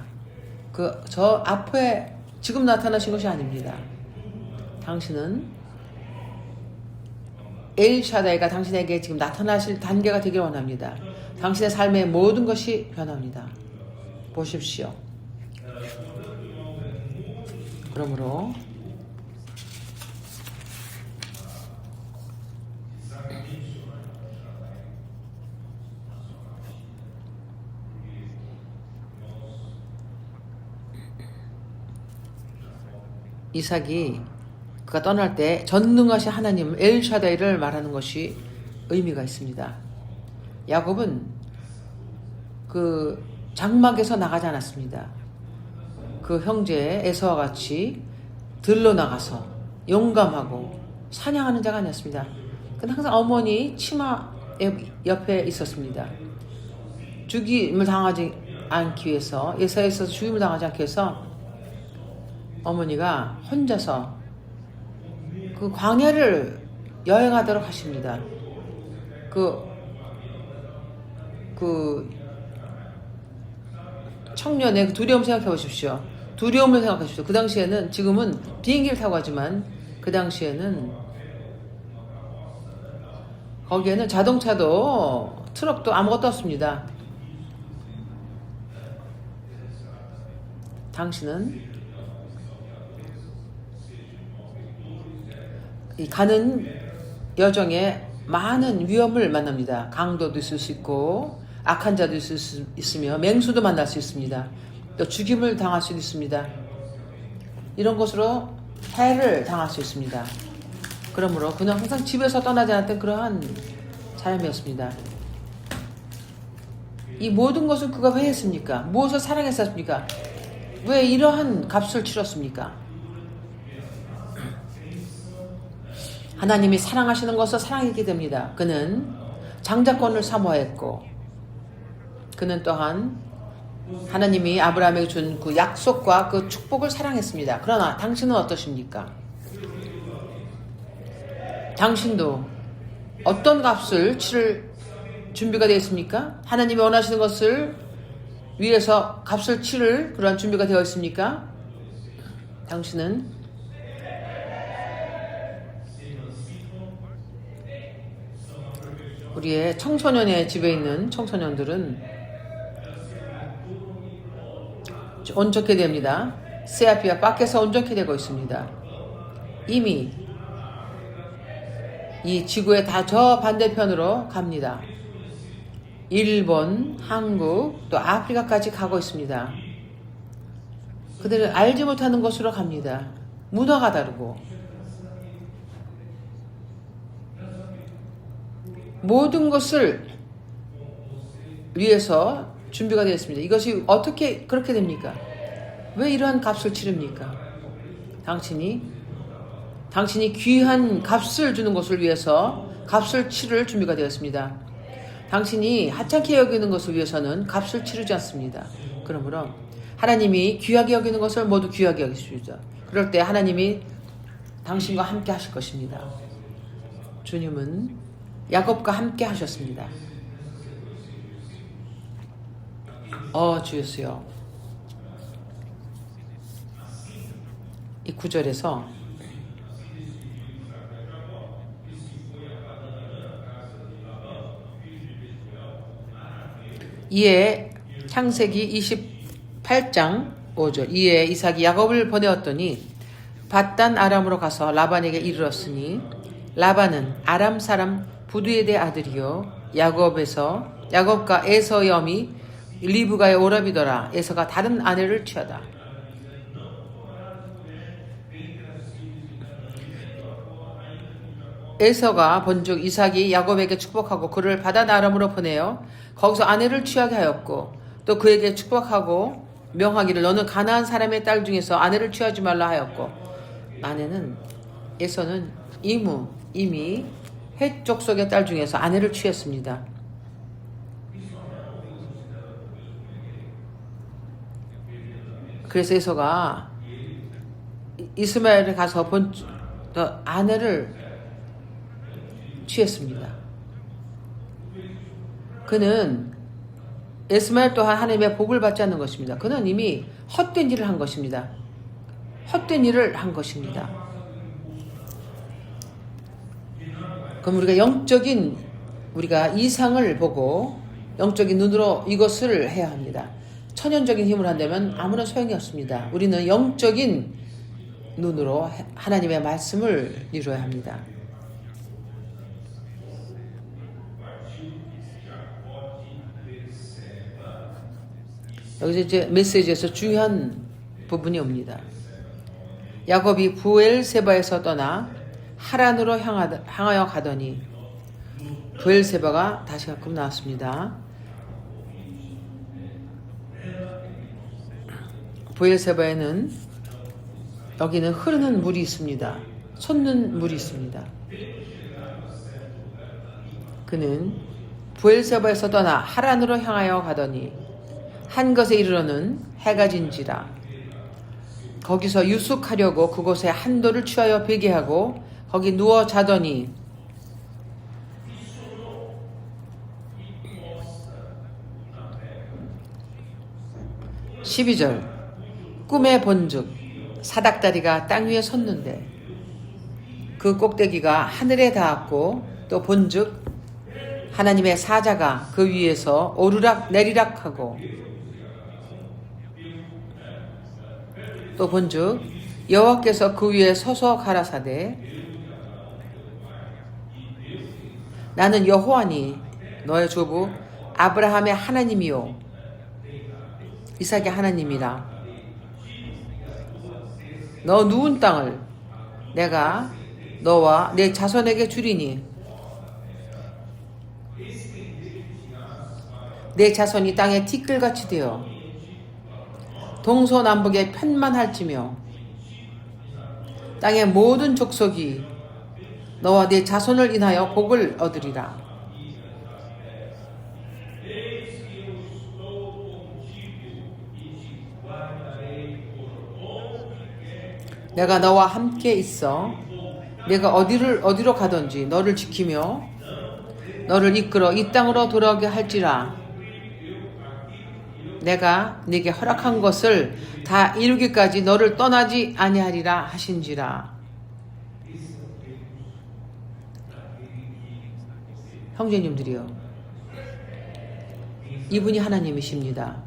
저 앞에 지금 나타나신 것이 아닙니다. 당신은 엘샤다이가 당신에게 지금 나타나실 단계가 되길 원합니다. 당신의 삶의 모든 것이 변합니다. 보십시오. 그러므로 이삭이 그가 떠날 때 전능하신 하나님 엘샤다이를 말하는 것이 의미가 있습니다. 야곱은 그 장막에서 나가지 않았습니다. 그 형제 에서와 같이 들러 나가서 용감하고 사냥하는 자가 아니었습니다. 그는 항상 어머니 치마 옆에 있었습니다. 죽임을 당하지 않기 위해서, 예사에서 죽임을 당하지 않기 위해서 어머니가 혼자서 그 광야를 여행하도록 하십니다. 그 청년의 두려움 생각해 보십시오. 두려움을 생각해 보십시오. 그 당시에는, 지금은 비행기를 타고 하지만 그 당시에는 거기에는 자동차도 트럭도 아무것도 없습니다. 당신은 이 가는 여정에 많은 위험을 만납니다. 강도도 있을 수 있고 악한 자도 있을 수 있으며 맹수도 만날 수 있습니다. 또 죽임을 당할 수도 있습니다. 이런 것으로 해를 당할 수 있습니다. 그러므로 그는 항상 집에서 떠나지 않았던 그러한 사람이었습니다. 이 모든 것을 그가 왜 했습니까? 무엇을 사랑했습니까? 왜 이러한 값을 치렀습니까? 하나님이 사랑하시는 것을 사랑했기 때문이다. 그는 장자권을 사모했고, 그는 또한 하나님이 아브라함에게 준 그 약속과 그 축복을 사랑했습니다. 그러나 당신은 어떠십니까? 당신도 어떤 값을 치를 준비가 되어 있습니까? 하나님이 원하시는 것을 위해서 값을 치를 그러한 준비가 되어 있습니까? 당신은 우리의 청소년의 집에 있는 청소년들은 온전케 됩니다. 새앞이와 밖에서 온전케 되고 있습니다. 이미 이 지구의 다 저 반대편으로 갑니다. 일본, 한국, 또 아프리카까지 가고 있습니다. 그들은 알지 못하는 곳으로 갑니다. 문화가 다르고 모든 것을 위해서 준비가 되었습니다. 이것이 어떻게 그렇게 됩니까? 왜 이러한 값을 치릅니까? 당신이 귀한 값을 주는 것을 위해서 값을 치를 준비가 되었습니다. 당신이 하찮게 여기는 것을 위해서는 값을 치르지 않습니다. 그러므로 하나님이 귀하게 여기는 것을 모두 귀하게 여기십시오. 그럴 때 하나님이 당신과 함께 하실 것입니다. 주님은 야곱과 함께 하셨습니다. 주 예수여, 이 구절에서 이에 창세기 28장 5절, 이에 이삭이 야곱을 보내었더니 밧단 아람으로 가서 라반에게 이르렀으니 라반은 아람 사람 부두에대 아들이요 야곱과 에서의 어미 리브가의 오라비더라. 에서가 다른 아내를 취하다. 에서가 본즉 이삭이 야곱에게 축복하고 그를 밧단 아람으로 보내어 거기서 아내를 취하게 하였고, 또 그에게 축복하고 명하기를 너는 가나안 사람의 딸 중에서 아내를 취하지 말라 하였고, 에서는 이미 헷 족속의 딸 중에서 아내를 취했습니다. 그래서 에서가 이스마엘에 가서 아내를 취했습니다. 그는 이스마엘 또한 하나님의 복을 받지 않는 것입니다. 그는 이미 헛된 일을 한 것입니다. 그럼 우리가 이상을 보고 영적인 눈으로 이것을 해야 합니다. 천연적인 힘을 한다면 아무런 소용이 없습니다. 우리는 영적인 눈으로 하나님의 말씀을 이루어야 합니다. 여기서 이제 메시지에서 중요한 부분이 옵니다. 야곱이 부엘세바에서 떠나 하란으로 향하여 가더니, 부엘세바가 다시 가끔 나왔습니다. 부엘세바에는 여기는 흐르는 물이 있습니다. 솟는 물이 있습니다. 그는 부엘세바에서 떠나 하란으로 향하여 가더니 한 것에 이르러는 해가 진지라. 거기서 유숙하려고 그곳에 한 돌을 취하여 베게 하고 거기 누워 자더니, 12절 꿈에 본즉 사닥다리가 땅 위에 섰는데 그 꼭대기가 하늘에 닿았고, 또 본즉 하나님의 사자가 그 위에서 오르락 내리락하고, 또 본즉 여호와께서 그 위에 서서 가라사대, 나는 여호와니 너의 조부 아브라함의 하나님이요 이삭의 하나님이라. 너 누운 땅을 내가 너와 내 자손에게 주리니 내 자손이 땅에 티끌같이 되어 동서남북에 편만할지며 땅의 모든 족속이 너와 네 자손을 인하여 복을 얻으리라. 내가 너와 함께 있어 내가 어디로 가든지 너를 지키며 너를 이끌어 이 땅으로 돌아오게 할지라. 내가 네게 허락한 것을 다 이루기까지 너를 떠나지 아니하리라 하신지라. 형제님들이여, 이분이 하나님이십니다.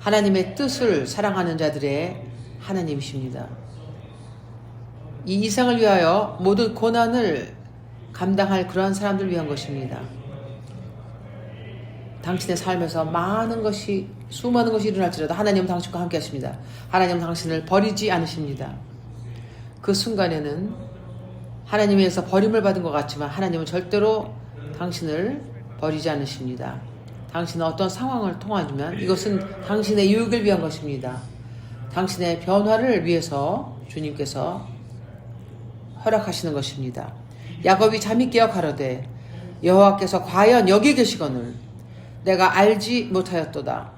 하나님의 뜻을 사랑하는 자들의 하나님이십니다. 이 이상을 위하여 모든 고난을 감당할 그러한 사람들을 위한 것입니다. 당신의 삶에서 수많은 것이 일어날지라도 하나님은 당신과 함께 하십니다. 하나님은 당신을 버리지 않으십니다. 그 순간에는 하나님에서 버림을 받은 것 같지만 하나님은 절대로 당신을 버리지 않으십니다. 당신은 어떤 상황을 통하지만 이것은 당신의 유익을 위한 것입니다. 당신의 변화를 위해서 주님께서 허락하시는 것입니다. 야곱이 잠이 깨어 가로되 여호와께서 과연 여기 계시거늘 내가 알지 못하였도다.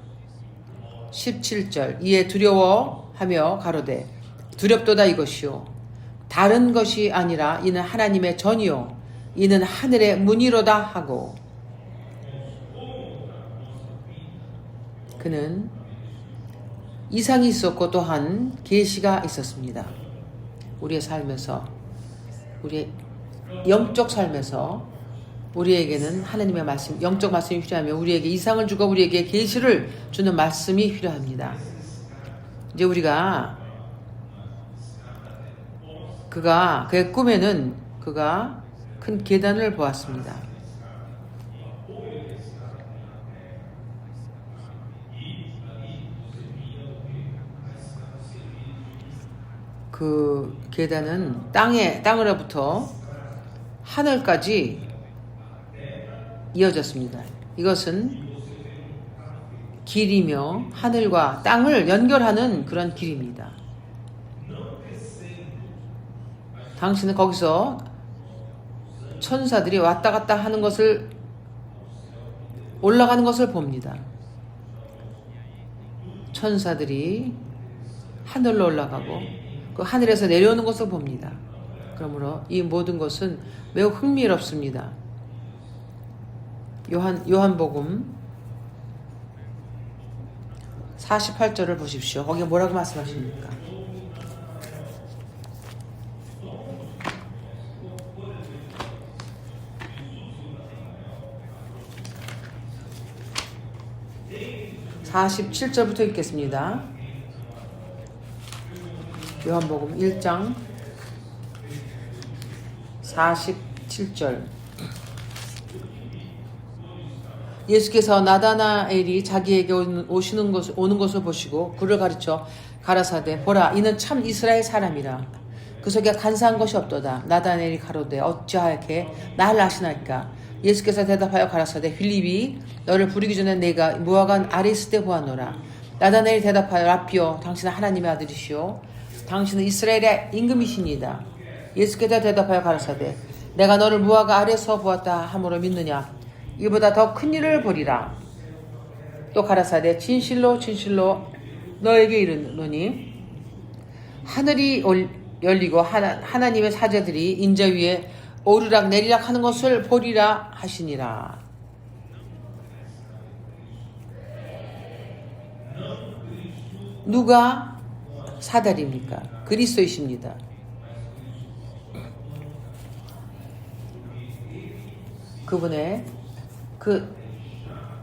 17절 이에 두려워하며 가로되 두렵도다 이것이요 다른 것이 아니라 이는 하나님의 전이요 이는 하늘의 문이로다 하고, 그는 이상이 있었고 또한 계시가 있었습니다. 우리의 삶에서, 우리의 영적 삶에서 우리에게는 하나님의 말씀, 영적 말씀이 필요하며 우리에게 이상을 주고 우리에게 계시를 주는 말씀이 필요합니다. 이제 그의 꿈에는 그가 큰 계단을 보았습니다. 그 계단은 땅으로부터 하늘까지 이어졌습니다. 이것은 길이며 하늘과 땅을 연결하는 그런 길입니다. 당신은 거기서 천사들이 왔다 갔다 하는 것을, 올라가는 것을 봅니다. 천사들이 하늘로 올라가고 그 하늘에서 내려오는 것을 봅니다. 그러므로 이 모든 것은 매우 흥미롭습니다. 요한복음 48절을 보십시오. 거기에 뭐라고 말씀하십니까? (47절부터) 읽겠습니다. 요한복음 1장 47절 예수께서 나다나엘이 자기에게 오는 것을 보시고 그를 가르쳐 가라사대 보라 이는 참 이스라엘 사람이라 그 속에 간사한 것이 없도다. 나다나엘이 가로되 어찌하여 나를 아시나이까. 예수께서 대답하여 가라사대 빌립이 너를 부르기 전에 내가 무화과 아래 있을 때 보았노라. 나다나엘이 대답하여 라피오 당신은 하나님의 아들이시오 당신은 이스라엘의 임금이시니이다. 예수께서 대답하여 가라사대 내가 너를 무화과 아래서 보았다 함으로 믿느냐. 이보다 더 큰 일을 보리라. 또 가라사대 진실로 진실로 너에게 이르노니 하늘이 열리고 하나님의 사자들이 인자 위에 오르락 내리락 하는 것을 보리라 하시니라. 누가 사달입니까? 그리스도이십니다. 그분의 그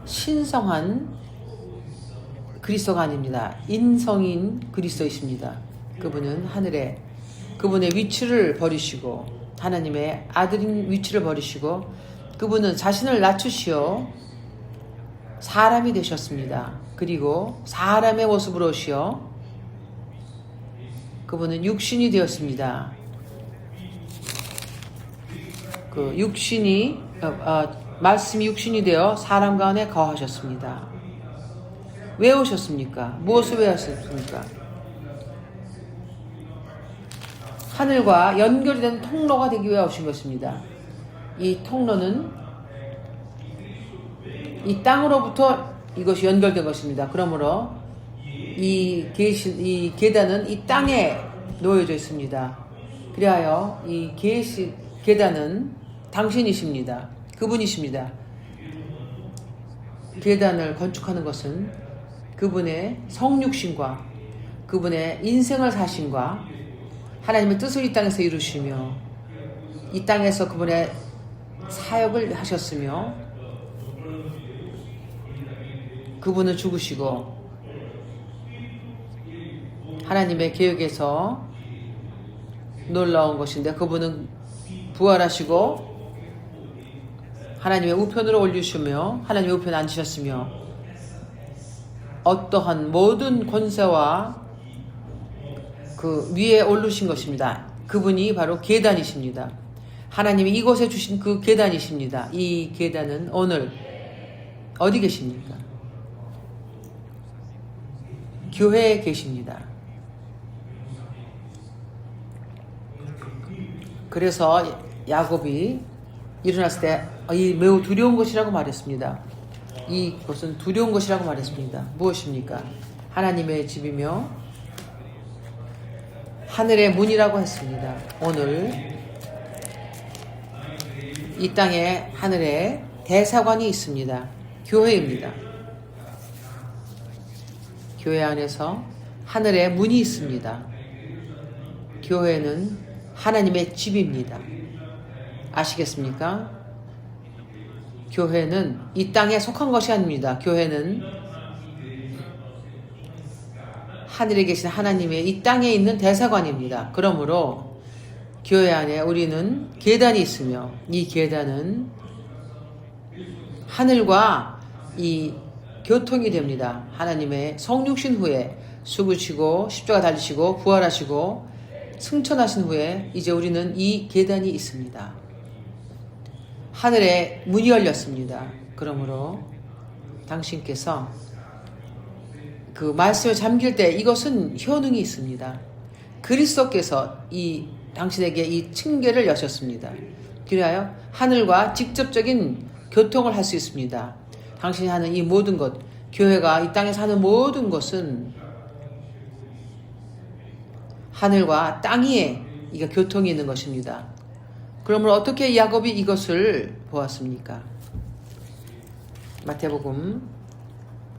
신성한 그리스도가 아닙니다. 인성인 그리스도이십니다. 그분은 하늘에 그분의 위치를 버리시고 하나님의 아들인 위치를 버리시고 그분은 자신을 낮추시어 사람이 되셨습니다. 그리고 사람의 모습으로 오시어 그분은 육신이 되었습니다. 그 육신이 말씀이 육신이 되어 사람 가운데 거하셨습니다. 왜 오셨습니까? 무엇을 왜 하셨습니까? 하늘과 연결이 된 통로가 되기 위해 오신 것입니다. 이 통로는 이 땅으로부터 이것이 연결된 것입니다. 그러므로 이 계단은 이 땅에 놓여져 있습니다. 그리하여 이 계단은 당신이십니다. 그분이십니다. 계단을 건축하는 것은 그분의 성육신과 그분의 인생을 사신과 하나님의 뜻을 이 땅에서 이루시며 이 땅에서 그분의 사역을 하셨으며 그분은 죽으시고 하나님의 계획에서 놀라운 것인데 그분은 부활하시고 하나님의 우편으로 올리시며 하나님의 우편에 앉으셨으며 어떠한 모든 권세와 그 위에 오르신 것입니다. 그분이 바로 계단이십니다. 하나님이 이곳에 주신 그 계단이십니다. 이 계단은 오늘 어디 계십니까? 교회에 계십니다. 그래서 야곱이 일어났을 때 이 매우 두려운 것이라고 말했습니다. 이것은 두려운 것이라고 말했습니다. 무엇입니까? 하나님의 집이며 하늘의 문이라고 했습니다. 오늘 이 땅에 하늘에 대사관이 있습니다. 교회입니다. 교회 안에서 하늘의 문이 있습니다. 교회는 하나님의 집입니다. 아시겠습니까? 교회는 이 땅에 속한 것이 아닙니다. 교회는 하늘에 계신 하나님의 이 땅에 있는 대사관입니다. 그러므로 교회 안에 우리는 계단이 있으며 이 계단은 하늘과 이 교통이 됩니다. 하나님의 성육신 후에 죽으시고 십자가 달리시고 부활하시고 승천하신 후에 이제 우리는 이 계단이 있습니다. 하늘에 문이 열렸습니다. 그러므로 당신께서 그 말씀에 잠길 때 이것은 효능이 있습니다. 그리스도께서 이 당신에게 이 층계를 여셨습니다. 그리하여 하늘과 직접적인 교통을 할 수 있습니다. 당신이 하는 이 모든 것, 교회가 이 땅에서 하는 모든 것은 하늘과 땅 위에 이게 교통이 있는 것입니다. 그러면 어떻게 야곱이 이것을 보았습니까? 마태복음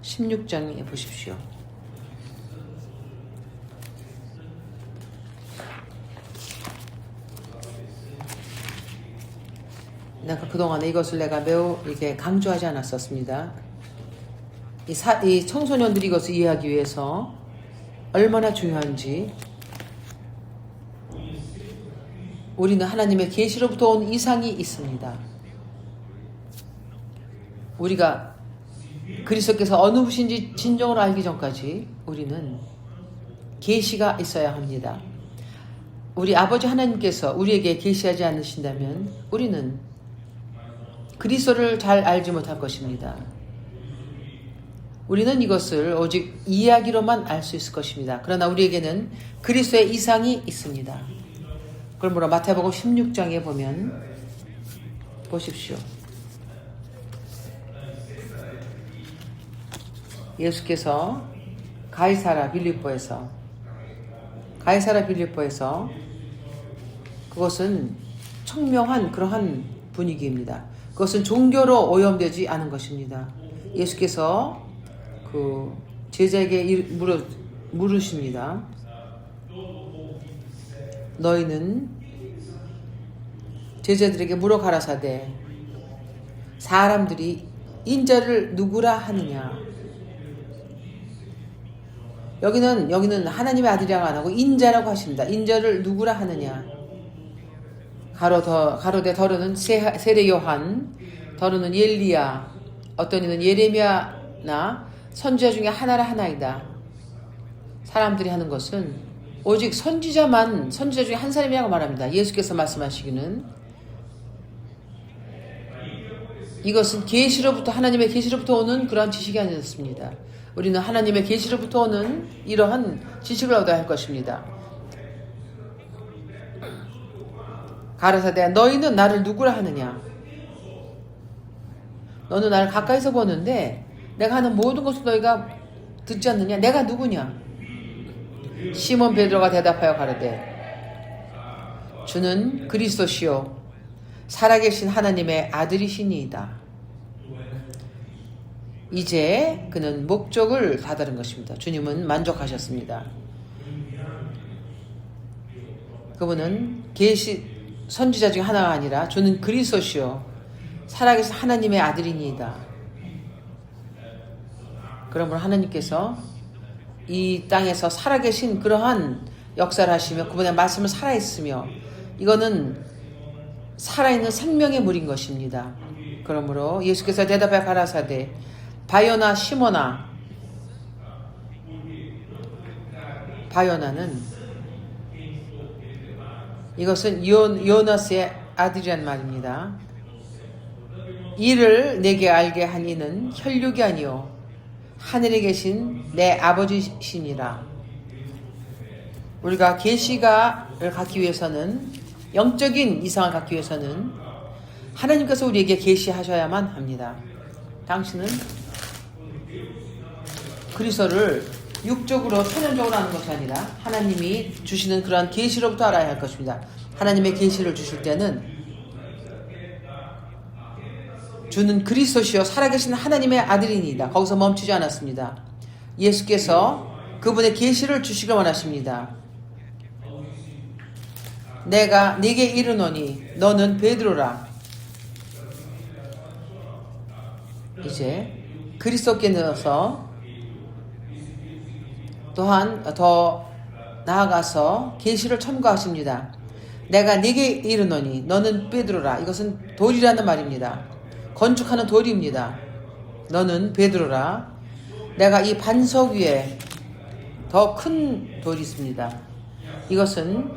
16장에 보십시오. 내가 그동안에 이것을 내가 매우 이렇게 강조하지 않았었습니다. 이 청소년들이 이것을 이해하기 위해서 얼마나 중요한지 우리는 하나님의 계시로부터 온 이상이 있습니다. 우리가 그리스도께서 어느 분이신지 진정으로 알기 전까지 우리는 계시가 있어야 합니다. 우리 아버지 하나님께서 우리에게 계시하지 않으신다면 우리는 그리스도를 잘 알지 못할 것입니다. 우리는 이것을 오직 이야기로만 알 수 있을 것입니다. 그러나 우리에게는 그리스도의 이상이 있습니다. 그러므로 마태복음 16장에 보면 보십시오. 예수께서 가이사라 빌립보에서 그것은 청명한 그러한 분위기입니다. 그것은 종교로 오염되지 않은 것입니다. 예수께서 그 제자에게 물으십니다. 너희는 제자들에게 물어 가라사대 사람들이 인자를 누구라 하느냐. 여기는 하나님의 아들이라고 안 하고 인자라고 하십니다. 인자를 누구라 하느냐. 가로대 더러는 세례 요한, 더러는 엘리야, 어떤 이는 예레미야나 선지자 중에 하나이다. 사람들이 하는 것은 오직 선지자 중에 한 사람이라고 말합니다. 예수께서 말씀하시기는 이것은 하나님의 계시로부터 오는 그러한 지식이 아니었습니다. 우리는 하나님의 계시로부터 오는 이러한 지식을 얻어야 할 것입니다. 가라사대 너희는 나를 누구라 하느냐. 너는 나를 가까이서 보는데 내가 하는 모든 것을 너희가 듣지 않느냐. 내가 누구냐. 시몬 베드로가 대답하여 가로되 주는 그리스도시요 살아계신 하나님의 아들이시니이다. 이제 그는 목적을 다다른 것입니다. 주님은 만족하셨습니다. 그분은 선지자 중 하나가 아니라 주는 그리스도시요 살아계신 하나님의 아들이니이다. 그러므로 하나님께서 이 땅에서 살아계신 그러한 역사를 하시며 그분의 말씀을 살아있으며 이거는 살아있는 생명의 물인 것입니다. 그러므로 예수께서 대답하여 가라사대 바요나 시모나, 바요나는 이것은 요나스의 아들이란 말입니다. 이를 내게 알게 한 이는 혈육이 아니요 하늘에 계신 내 아버지시니라. 우리가 계시가를 갖기 위해서는, 영적인 이상을 갖기 위해서는 하나님께서 우리에게 계시하셔야만 합니다. 당신은 그리스도를 육적으로 천연적으로 하는 것이 아니라 하나님이 주시는 그러한 계시로부터 알아야 할 것입니다. 하나님의 계시를 주실 때는 주는 그리스도시요 살아계신 하나님의 아들이니이다. 거기서 멈추지 않았습니다. 예수께서 그분의 계시를 주시길 원하십니다. 내가 네게 이르노니 너는 베드로라. 이제 그리스도께서 또한 더 나아가서 계시를 첨가하십니다. 내가 네게 이르노니 너는 베드로라. 이것은 돌이라는 말입니다. 건축하는 돌입니다. 너는 베드로라. 내가 이 반석 위에 더 큰 돌이 있습니다. 이것은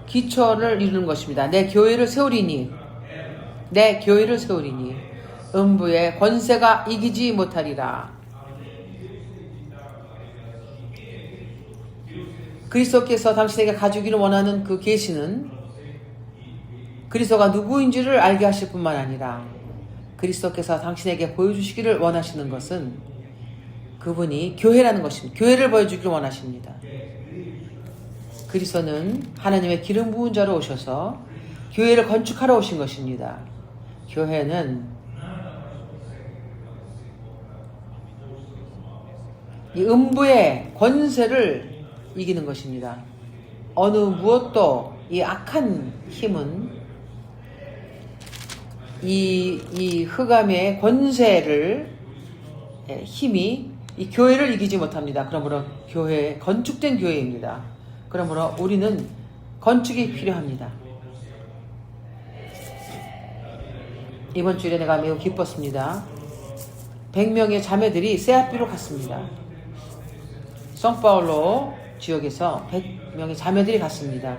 기초를 이루는 것입니다. 내 교회를 세우리니 음부의 권세가 이기지 못하리라. 그리스도께서 당신에게 가지기를 원하는 그 계시는 그리스도가 누구인지를 알게 하실 뿐만 아니라 그리스도께서 당신에게 보여주시기를 원하시는 것은 그분이 교회라는 것입니다. 교회를 보여주기를 원하십니다. 그리스도는 하나님의 기름 부은 자로 오셔서 교회를 건축하러 오신 것입니다. 교회는 이 음부의 권세를 이기는 것입니다. 어느 무엇도 이 악한 힘은 이 흑암의 권세를 힘이 이 교회를 이기지 못합니다. 그러므로 건축된 교회입니다. 그러므로 우리는 건축이 필요합니다. 이번 주일에 내가 매우 기뻤습니다. 100명의 자매들이 세아피로 갔습니다. 성파울로 지역에서 100명의 자매들이 갔습니다.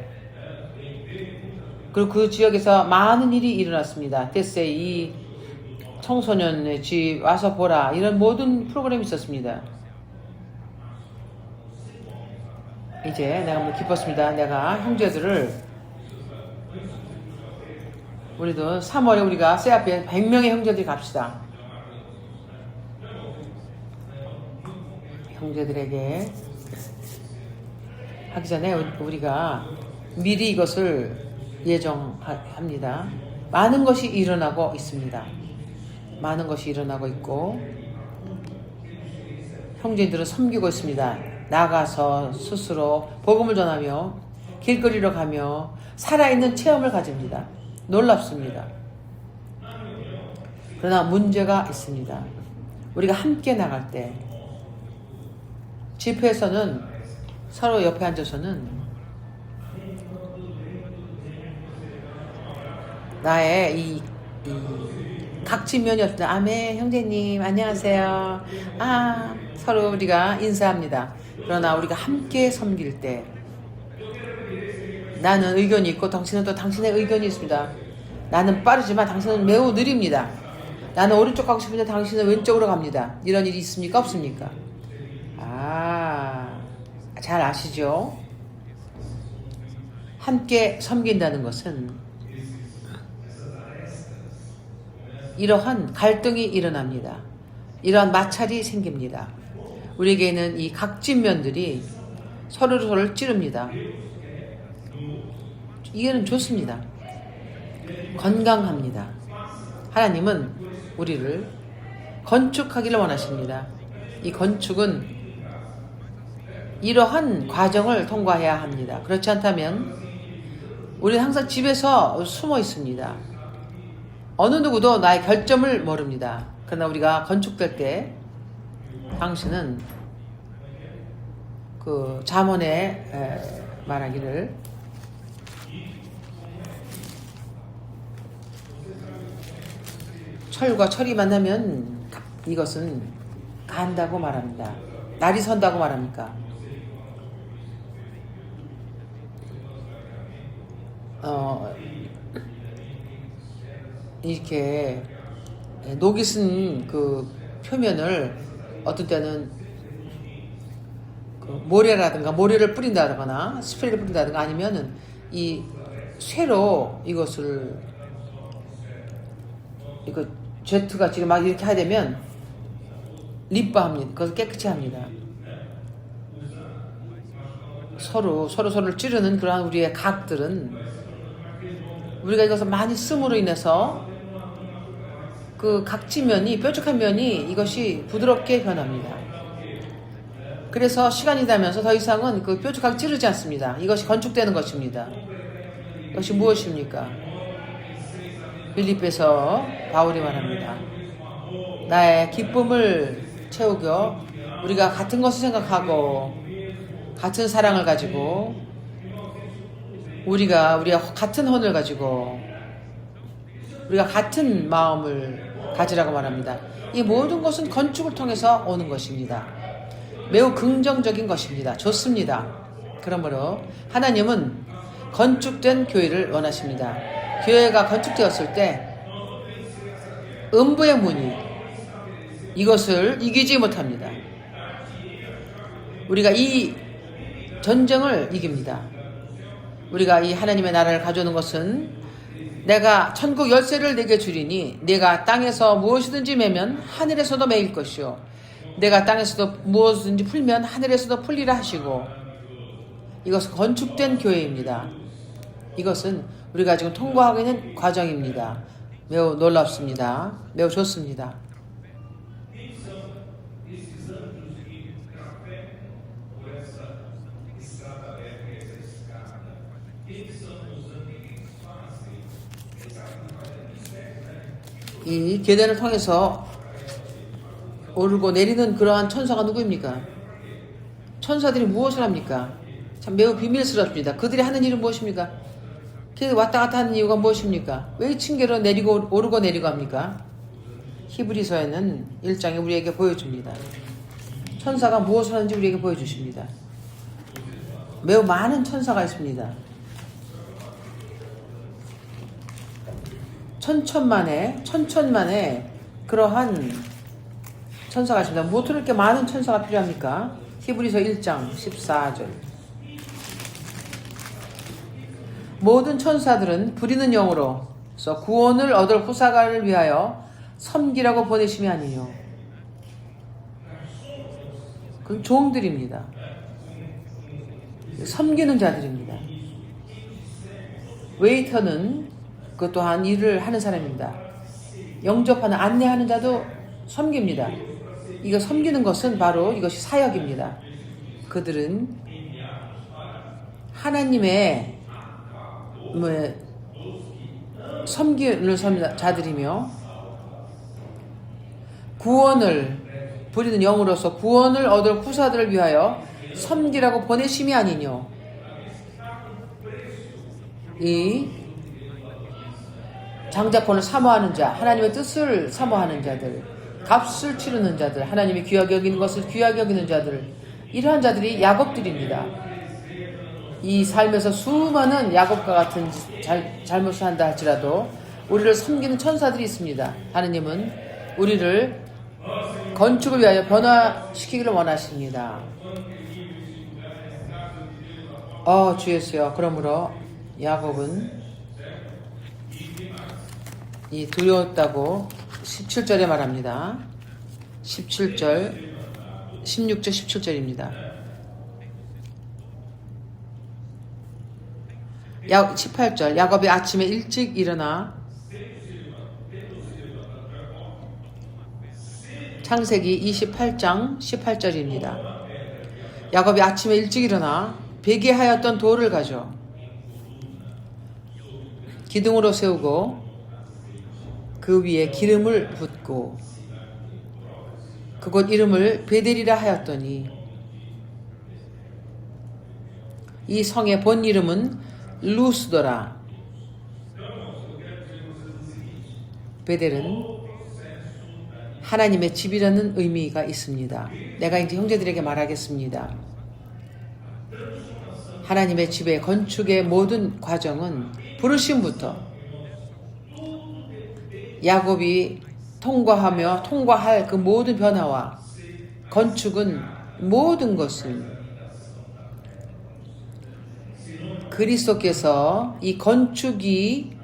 그리고 그 지역에서 많은 일이 일어났습니다. 데세 이 청소년의 집 와서 보라 이런 모든 프로그램이 있었습니다. 이제 내가 너무 기뻤습니다. 내가 형제들을 우리도 3월에 우리가 세아피에 100명의 형제들이 갑시다. 형제들에게 하기 전에 우리가 미리 이것을 예정합니다. 많은 것이 일어나고 있습니다. 많은 것이 일어나고 있고 형제들은 섬기고 있습니다. 나가서 스스로 복음을 전하며 길거리로 가며 살아있는 체험을 가집니다. 놀랍습니다. 그러나 문제가 있습니다. 우리가 함께 나갈 때 집회에서는 서로 옆에 앉아서는 나의 이 각진면이 없다. 아멘 형제님 안녕하세요. 서로 우리가 인사합니다. 그러나 우리가 함께 섬길 때 나는 의견이 있고 당신은 또 당신의 의견이 있습니다. 나는 빠르지만 당신은 매우 느립니다. 나는 오른쪽 가고 싶은데 당신은 왼쪽으로 갑니다. 이런 일이 있습니까? 없습니까? 잘 아시죠? 함께 섬긴다는 것은 이러한 갈등이 일어납니다. 이러한 마찰이 생깁니다. 우리에게는 이 각진면들이 서로를 찌릅니다. 이게는 좋습니다. 건강합니다. 하나님은 우리를 건축하기를 원하십니다. 이 건축은 이러한 과정을 통과해야 합니다. 그렇지 않다면 우리는 항상 집에서 숨어 있습니다. 어느 누구도 나의 결점을 모릅니다. 그러나 우리가 건축될 때 당신은 그 잠언에 말하기를 철과 철이 만나면 이것은 간다고 말합니다. 날이 선다고 말합니까? 이렇게 녹이 쓴 그 표면을 어떤 때는 그 모래를 뿌린다거나 스프레이를 뿌린다거나 아니면은 이 쇠로 이것을 이거 제트같이 막 이렇게 하게 되면 립바합니다. 그것을 깨끗이 합니다. 서로를 찌르는 그러한 우리의 각들은 우리가 이것을 많이 씀으로 인해서 그 각지면이 뾰족한 면이 이것이 부드럽게 변합니다. 그래서 시간이 지나면서 더 이상은 그 뾰족하게 찌르지 않습니다. 이것이 건축되는 것입니다. 이것이 무엇입니까? 빌립보에서 바울이 말합니다. 나의 기쁨을 채우겨 우리가 같은 것을 생각하고 같은 사랑을 가지고 우리가 같은 혼을 가지고 우리가 같은 마음을 가지라고 말합니다. 이 모든 것은 건축을 통해서 오는 것입니다. 매우 긍정적인 것입니다. 좋습니다. 그러므로 하나님은 건축된 교회를 원하십니다. 교회가 건축되었을 때 음부의 문이 이것을 이기지 못합니다. 우리가 이 전쟁을 이깁니다. 우리가 이 하나님의 나라를 가져오는 것은 내가 천국 열쇠를 내게 주리니 내가 땅에서 무엇이든지 매면 하늘에서도 매일 것이요 내가 땅에서도 무엇이든지 풀면 하늘에서도 풀리라 하시고 이것은 건축된 교회입니다. 이것은 우리가 지금 통과하고 있는 과정입니다. 매우 놀랍습니다. 매우 좋습니다. 이 계단을 통해서 오르고 내리는 그러한 천사가 누구입니까? 천사들이 무엇을 합니까? 참 매우 비밀스럽습니다. 그들이 하는 일은 무엇입니까? 왔다 갔다 하는 이유가 무엇입니까? 왜 층계로 오르고 내리고 합니까? 히브리서에는 1장에 우리에게 보여줍니다. 천사가 무엇을 하는지 우리에게 보여주십니다. 매우 많은 천사가 있습니다. 천천만에 그러한 천사가 있습니다. 무엇으로 이렇게 많은 천사가 필요합니까? 히브리서 1장 14절. 모든 천사들은 부리는 영으로서 구원을 얻을 후사가를 위하여 섬기라고 보내심이 아니요. 그건 종들입니다. 섬기는 자들입니다. 웨이터는 그 또한 일을 하는 사람입니다. 영접하는 안내하는 자도 섬깁니다. 이거 섬기는 것은 바로 이것이 사역입니다. 그들은 하나님의 섬기는 자들이며 구원을 부리는 영으로서 구원을 얻을 후사들을 위하여 섬기라고 보내심이 아니뇨. 이 장자권을 사모하는 자, 하나님의 뜻을 사모하는 자들, 값을 치르는 자들, 하나님이 귀하게 여기는 것을 귀하게 여기는 자들, 이러한 자들이 야곱들입니다. 이 삶에서 수많은 야곱과 같은 잘못을 한다 할지라도 우리를 섬기는 천사들이 있습니다. 하나님은 우리를 건축을 위하여 변화시키기를 원하십니다. 주 예수여. 그러므로 야곱은 이 두려웠다고 17절에 말합니다. 17절 16절 17절입니다. 18절 야곱이 아침에 일찍 일어나 창세기 28장 18절입니다. 야곱이 아침에 일찍 일어나 베개하였던 돌을 가져 기둥으로 세우고 그 위에 기름을 붓고 그곳 이름을 베델이라 하였더니 이 성의 본 이름은 루스더라. 베델은 하나님의 집이라는 의미가 있습니다. 내가 이제 형제들에게 말하겠습니다. 하나님의 집의 건축의 모든 과정은 부르심부터 야곱이 통과할 그 모든 변화와 건축은 모든 것은 그리스도께서 이 건축이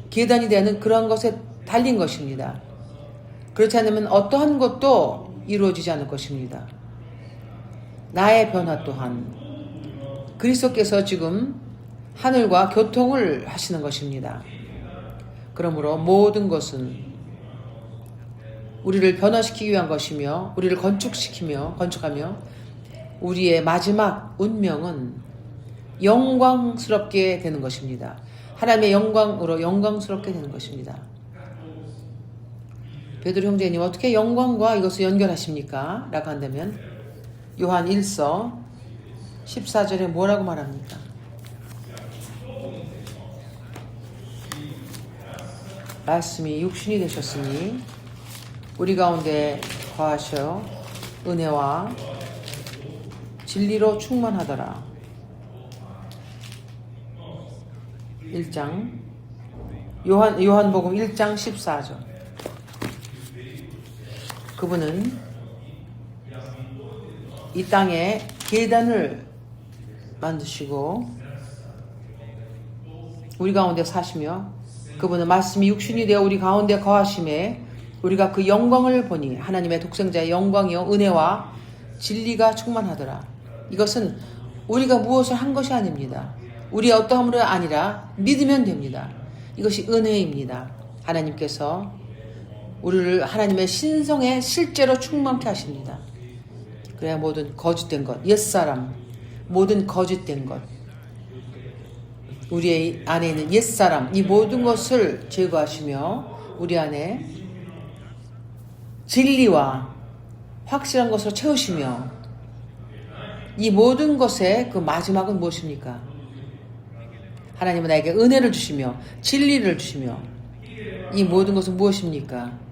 계단이 되는 그런 것에 달린 것입니다. 그렇지 않으면 어떠한 것도 이루어지지 않을 것입니다. 나의 변화 또한 그리스도께서 지금 하늘과 교통을 하시는 것입니다. 그러므로 모든 것은 우리를 변화시키기 위한 것이며 우리를 건축하며 우리의 마지막 운명은 영광스럽게 되는 것입니다. 하나님의 영광으로 영광스럽게 되는 것입니다. 베드로 형제님 어떻게 영광과 이것을 연결하십니까? 라고 한다면 요한 1서 14절에 뭐라고 말합니까? 말씀이 육신이 되셨으니 우리 가운데 거하셔 은혜와 진리로 충만하더라. 1장 요한복음 1장 14절. 그분은 이 땅에 계단을 만드시고 우리 가운데 사시며 그분은 말씀이 육신이 되어 우리 가운데 거하심에 우리가 그 영광을 보니 하나님의 독생자의 영광이요 은혜와 진리가 충만하더라. 이것은 우리가 무엇을 한 것이 아닙니다. 우리의 어떠함으로 아니라 믿으면 됩니다. 이것이 은혜입니다. 하나님께서 우리를 하나님의 신성에 실제로 충만케 하십니다. 그래야 모든 거짓된 것, 옛사람, 모든 거짓된 것, 우리 안에 있는 옛사람, 이 모든 것을 제거하시며 우리 안에 진리와 확실한 것으로 채우시며 이 모든 것의 그 마지막은 무엇입니까? 하나님은 나에게 은혜를 주시며 진리를 주시며 이 모든 것은 무엇입니까?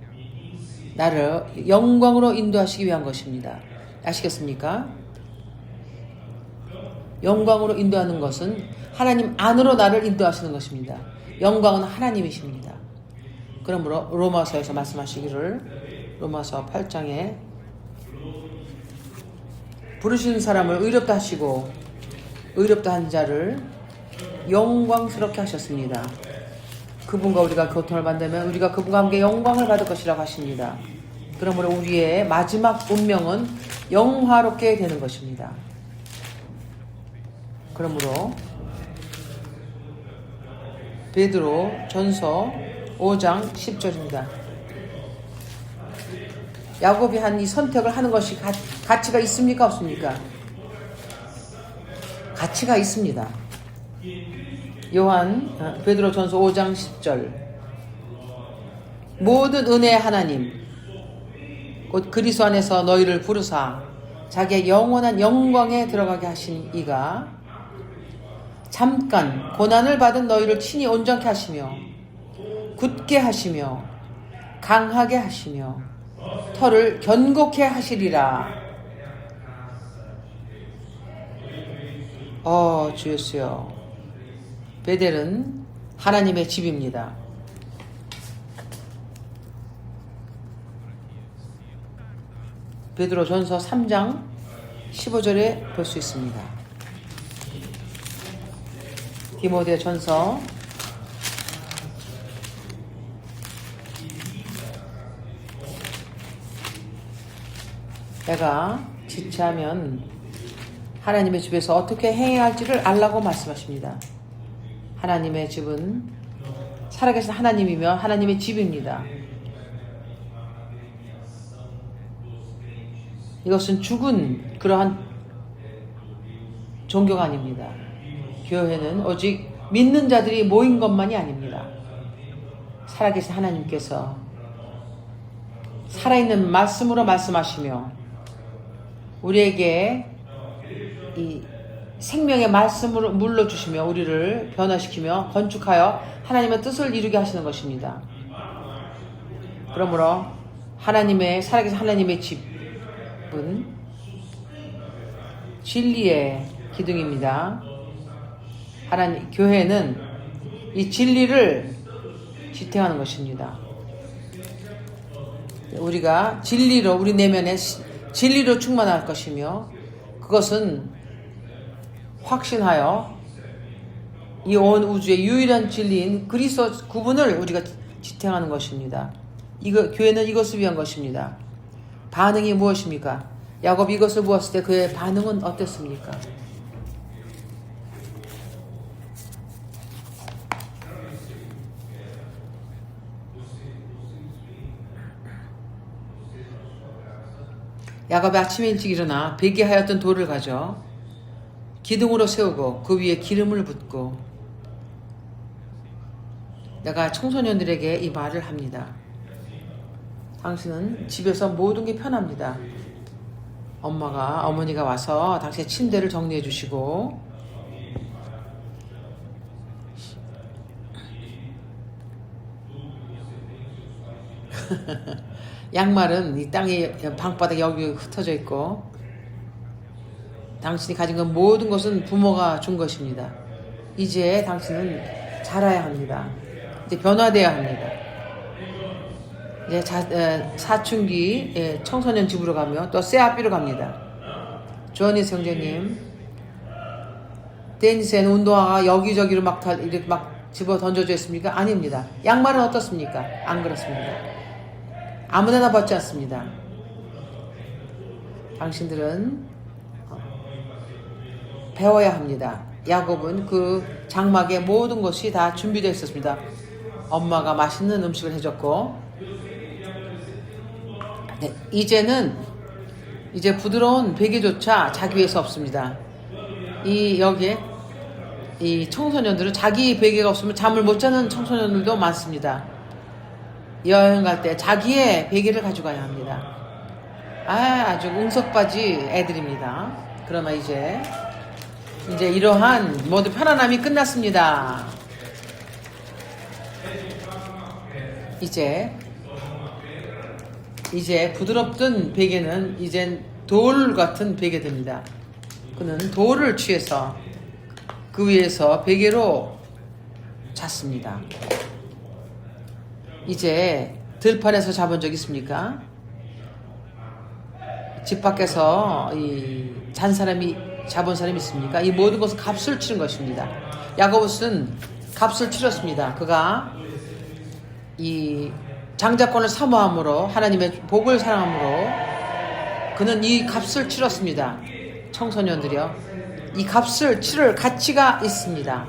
나를 영광으로 인도하시기 위한 것입니다. 아시겠습니까? 영광으로 인도하는 것은 하나님 안으로 나를 인도하시는 것입니다. 영광은 하나님이십니다. 그러므로 로마서에서 말씀하시기를 로마서 8장에 부르시는 사람을 의롭다 하시고 의롭다 한 자를 영광스럽게 하셨습니다. 그분과 우리가 교통을 만들면 우리가 그분과 함께 영광을 받을 것이라고 하십니다. 그러므로 우리의 마지막 운명은 영화롭게 되는 것입니다. 그러므로 베드로 전서 5장 10절입니다. 야곱이 한 이 선택을 하는 것이 가치가 있습니까? 없습니까? 가치가 있습니다. 베드로 전서 5장 10절 모든 은혜의 하나님 곧 그리스도 안에서 너희를 부르사 자기의 영원한 영광에 들어가게 하신 이가 잠깐 고난을 받은 너희를 친히 온전케 하시며 굳게 하시며 강하게 하시며 터를 견고케 하시리라. 주 예수여, 베델은 하나님의 집입니다. 베드로 전서 3장 15절에 볼 수 있습니다. 디모데 전서 내가 지체하면 하나님의 집에서 어떻게 행해야 할지를 알라고 말씀하십니다. 하나님의 집은 살아계신 하나님이며 하나님의 집입니다. 이것은 죽은 그러한 종교가 아닙니다. 교회는 오직 믿는 자들이 모인 것만이 아닙니다. 살아계신 하나님께서 살아있는 말씀으로 말씀하시며 우리에게 이 생명의 말씀으로 물러주시며 우리를 변화시키며 건축하여 하나님의 뜻을 이루게 하시는 것입니다. 그러므로 하나님의 살아계신 하나님의 집은 진리의 기둥입니다. 교회는 이 진리를 지탱하는 것입니다. 우리가 진리로 우리 내면에 진리로 충만할 것이며 그것은 확신하여 이 온 우주의 유일한 진리인 그리스도 구분을 우리가 지탱하는 것입니다. 교회는 이것을 위한 것입니다. 반응이 무엇입니까? 야곱이 이것을 보았을 때 그의 반응은 어땠습니까? 야곱이 아침에 일찍 일어나 배기하였던 돌을 가져 기둥으로 세우고 그 위에 기름을 붓고 내가 청소년들에게 이 말을 합니다. 당신은 집에서 모든 게 편합니다. 어머니가 와서 당신의 침대를 정리해 주시고 양말은 이 땅에 방바닥에 여기 흩어져 있고 당신이 가진 건 모든 것은 부모가 준 것입니다. 이제 당신은 자라야 합니다. 이제 변화되어야 합니다. 이제 사춘기 청소년 집으로 가며 또 세아비로 갑니다. 조언니스 형제님, 데니스에는 운동화가 여기저기로 이렇게 막 집어 던져져 있습니까? 아닙니다. 양말은 어떻습니까? 안 그렇습니다. 아무데나 벗지 않습니다. 당신들은 배워야 합니다. 야곱은 그 장막에 모든 것이 다 준비되어 있었습니다. 엄마가 맛있는 음식을 해줬고 이제 부드러운 베개조차 자기 위해서 없습니다. 여기에 이 청소년들은 자기 베개가 없으면 잠을 못 자는 청소년들도 많습니다. 여행 갈 때 자기의 베개를 가져가야 합니다. 아주 응석바지 애들입니다. 그러나 이제 이러한 모두 편안함이 끝났습니다. 이제 이제 부드럽던 베개는 이젠 돌 같은 베개 됩니다. 그는 돌을 취해서 그 위에서 베개로 잤습니다. 이제 들판에서 자본 적 있습니까? 집 밖에서 잔 사람이 자본 사람이 있습니까? 이 모든 것은 값을 치른 것입니다. 야고보스는 값을 치렀습니다. 그가 이 장자권을 사모함으로 하나님의 복을 사랑함으로 그는 이 값을 치렀습니다. 청소년들이여, 이 값을 치를 가치가 있습니다.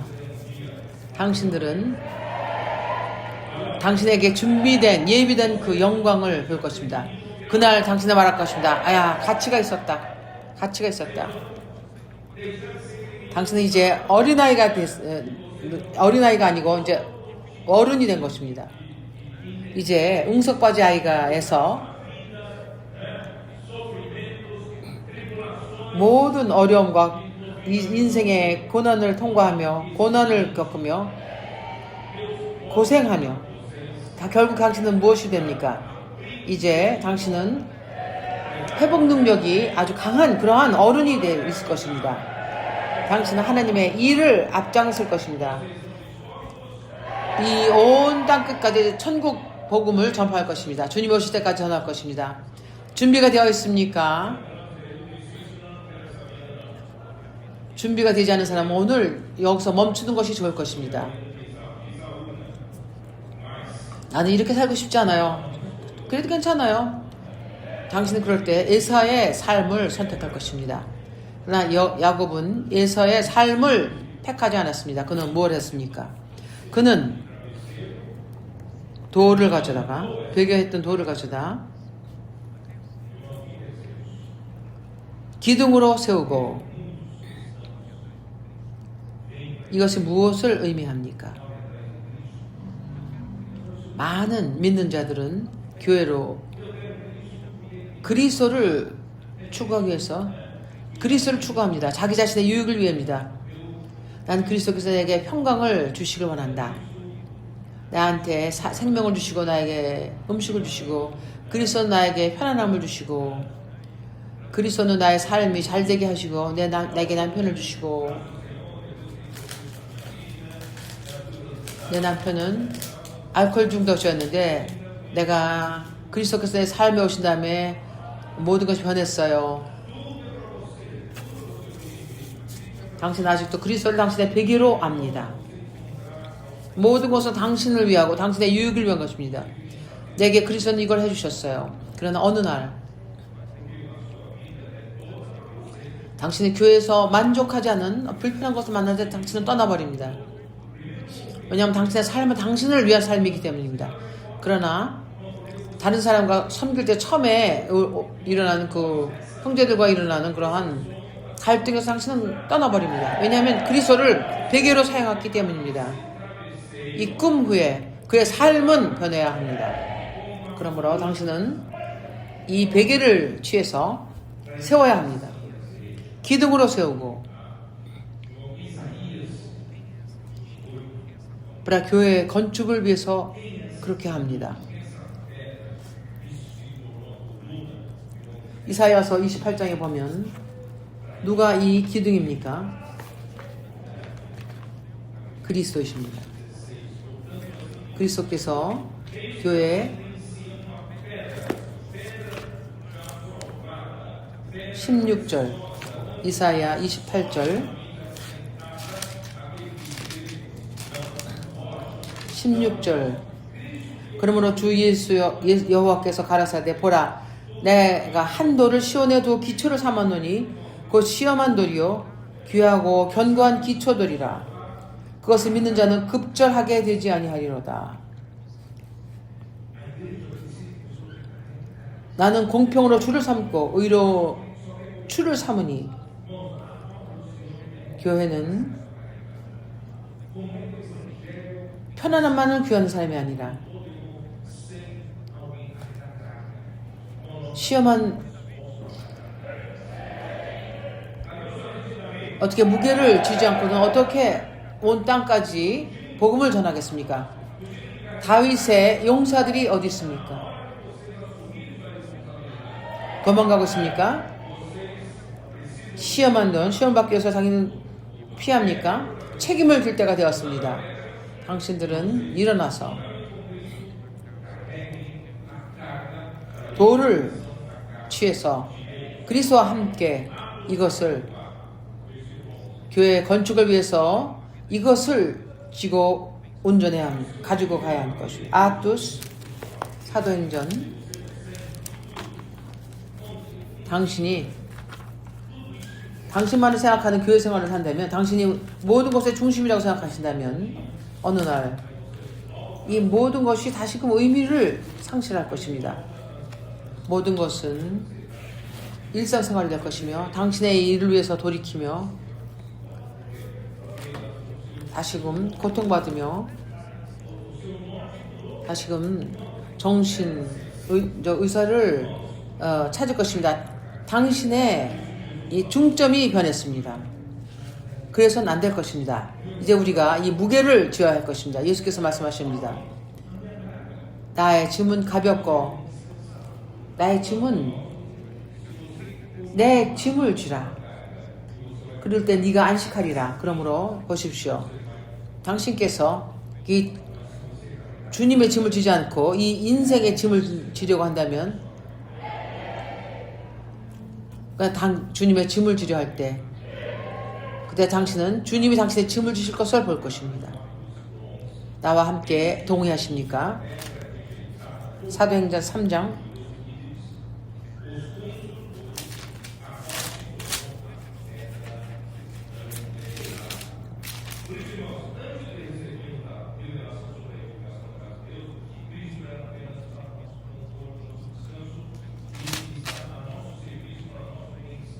당신들은 당신에게 준비된 예비된 그 영광을 볼 것입니다. 그날 당신은 말할 것입니다. 아야, 가치가 있었다. 가치가 있었다. 당신은 이제 어린아이가 아니고 이제 어른이 된 것입니다. 이제 웅석바지 아이가에서 모든 어려움과 인생의 고난을 통과하며 고난을 겪으며 고생하며 다 결국 당신은 무엇이 됩니까? 이제 당신은 회복 능력이 아주 강한 그러한 어른이 돼 있을 것입니다. 당신은 하나님의 일을 앞장설 것입니다. 이 온 땅 끝까지 천국 복음을 전파할 것입니다. 주님 오실 때까지 전할 것입니다. 준비가 되어 있습니까? 준비가 되지 않은 사람은 오늘 여기서 멈추는 것이 좋을 것입니다. 나는 이렇게 살고 싶지 않아요. 그래도 괜찮아요. 당신은 그럴 때 에사의 삶을 선택할 것입니다. 그러나 야곱은 에사의 삶을 택하지 않았습니다. 그는 무엇을 했습니까? 그는 돌을 가져다가 베개했던 돌을 가져다 기둥으로 세우고, 이것이 무엇을 의미합니까? 많은 믿는 자들은 교회로 그리스도를 추구하기 위해서 그리스도를 추구합니다. 자기 자신의 유익을 위해입니다. 난 그리스도께서 내게 평강을 주시길 원한다. 나한테 생명을 주시고 나에게 음식을 주시고, 그리스도는 나에게 편안함을 주시고, 그리스도는 나의 삶이 잘되게 하시고 내게 남편을 주시고, 내 남편은 알코올 중독자였는데 내가 그리스도께서 내 삶에 오신 다음에 모든 것이 변했어요. 당신 아직도 그리스도를 당신의 베개로 압니다. 모든 것은 당신을 위하고 당신의 유익을 위한 것입니다. 내게 그리스도는 이걸 해주셨어요. 그러나 어느 날 당신이 교회에서 만족하지 않은 불편한 것을 만날 때 당신은 떠나버립니다. 왜냐하면 당신의 삶은 당신을 위한 삶이기 때문입니다. 그러나 다른 사람과 섬길 때 처음에 일어나는 그 형제들과 일어나는 그러한 갈등에서 당신은 떠나버립니다. 왜냐하면 그리스도를 베개로 사용했기 때문입니다. 이 꿈 후에 그의 삶은 변해야 합니다. 그러므로 당신은 이 베개를 취해서 세워야 합니다. 기둥으로 세우고, 교회 건축을 위해서 그렇게 합니다. 이사야서 28장에 보면 누가 이 기둥입니까? 그리스도이십니다. 그리스도께서 교회 16절, 이사야 28절 16절, 그러므로 주 예수 여호와께서 가라사대 보라, 내가 한 돌을 시온에 두어 기초를 삼았노니 곧 시험한 돌이요 귀하고 견고한 기초돌이라. 그것을 믿는 자는 급절하게 되지 아니하리로다. 나는 공평으로 주를 삼고 의로 추를 삼으니. 교회는 편안함만을 귀하는 사람이 아니라 시험한, 어떻게 무게를 지지 않고는 어떻게 온 땅까지 복음을 전하겠습니까? 다윗의 용사들이 어디 있습니까? 도망가고 있습니까? 시험한 돈, 시험 받기 위해서 자기는 피합니까? 책임을 질 때가 되었습니다. 당신들은 일어나서 도를 취해서 그리스도와 함께 이것을 교회 건축을 위해서 이것을 지고 운전해야 합니다. 가지고 가야 할 것입니다. 아투스 사도행전. 당신만을 생각하는 교회 생활을 산다면, 당신이 모든 것의 중심이라고 생각하신다면 어느 날 이 모든 것이 다시금 의미를 상실할 것입니다. 모든 것은 일상생활이 될 것이며 당신의 일을 위해서 돌이키며 다시금 고통받으며 다시금 의사를 찾을 것입니다. 당신의 이 중점이 변했습니다. 그래서는 안 될 것입니다. 이제 우리가 이 무게를 지어야 할 것입니다. 예수께서 말씀하십니다. 나의 짐은 가볍고 나의 짐은 내 짐을 지라. 그럴 때 네가 안식하리라. 그러므로 보십시오. 당신께서 이 주님의 짐을 지지 않고 이 인생의 짐을 지려고 한다면, 그러니까 주님의 짐을 지려 할 때, 그때 당신은 주님이 당신의 짐을 지실 것을 볼 것입니다. 나와 함께 동의하십니까? 사도행전 3장.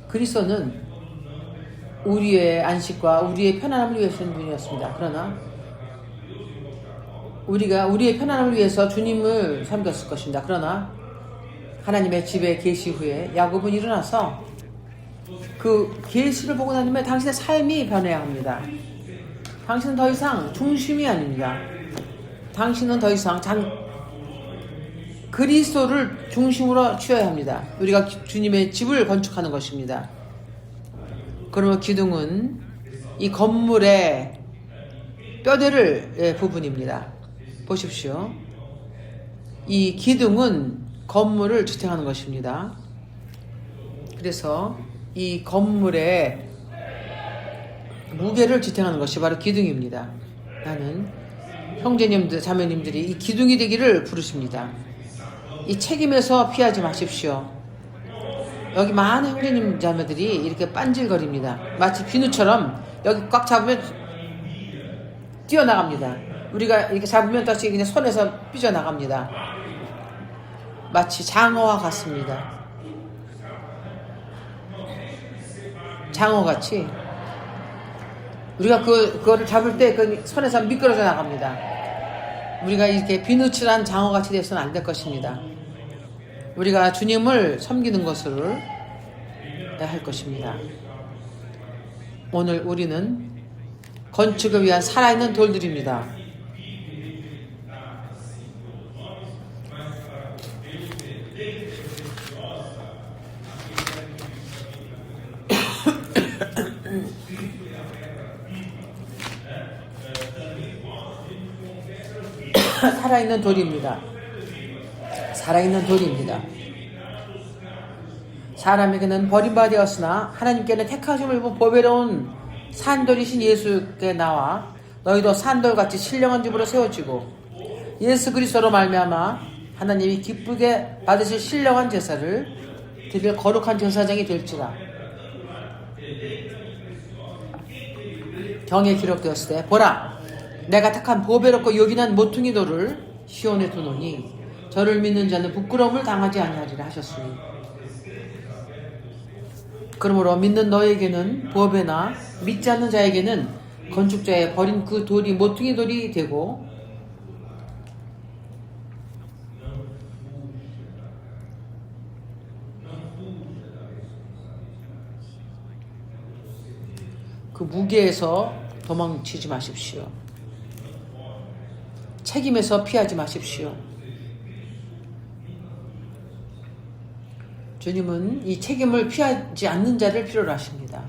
그리스도는 우리의 안식과 우리의 편안함을 위해서 오신 분이었습니다. 그러나 우리가 우리의 편안함을 위해서 주님을 섬겼을 것입니다. 그러나 하나님의 집에 계시 후에 야곱은 일어나서 그 계시를 보고 나면 당신의 삶이 변해야 합니다. 당신은 더 이상 중심이 아닙니다. 당신은 더 이상 그리스도를 중심으로 취해야 합니다. 우리가 주님의 집을 건축하는 것입니다. 그러면 기둥은 이 건물의 뼈대를 부분입니다. 보십시오. 이 기둥은 건물을 지탱하는 것입니다. 그래서 이 건물의 무게를 지탱하는 것이 바로 기둥입니다. 나는 형제님들, 자매님들이 이 기둥이 되기를 부르십니다. 이 책임에서 피하지 마십시오. 여기 많은 형제님 자매들이 이렇게 빤질거립니다. 마치 비누처럼 여기 꽉 잡으면 뛰어나갑니다. 우리가 이렇게 잡으면 다시 그냥 손에서 삐져나갑니다. 마치 장어와 같습니다. 장어같이 우리가 그거를 잡을 때 그 손에서 미끄러져 나갑니다. 우리가 이렇게 비누칠한 장어같이 돼서는 안 될 것입니다. 우리가 주님을 섬기는 것을 할 것입니다. 오늘 우리는 건축을 위한 살아있는 돌들입니다. 살아있는 돌입니다. 살아있는 돌입니다. 사람에게는 버림받았으나 하나님께는 택하심을 입은 보배로운 산돌이신 예수께 나와 너희도 산돌같이 신령한 집으로 세워지고 예수 그리스도로 말미암아 하나님이 기쁘게 받으실 신령한 제사를 드릴 거룩한 제사장이 될지라. 경에 기록되었을 때 보라 내가 택한 보배롭고 요긴한 모퉁이 돌을 시온에 두노니 저를 믿는 자는 부끄러움을 당하지 아니하리라 하셨으니, 그러므로 믿는 너에게는 보배나 믿지 않는 자에게는 건축자의 버린 그 돌이 모퉁이 돌이 되고 그 무게에서 도망치지 마십시오. 책임에서 피하지 마십시오. 주님은 이 책임을 피하지 않는 자를 필요로 하십니다.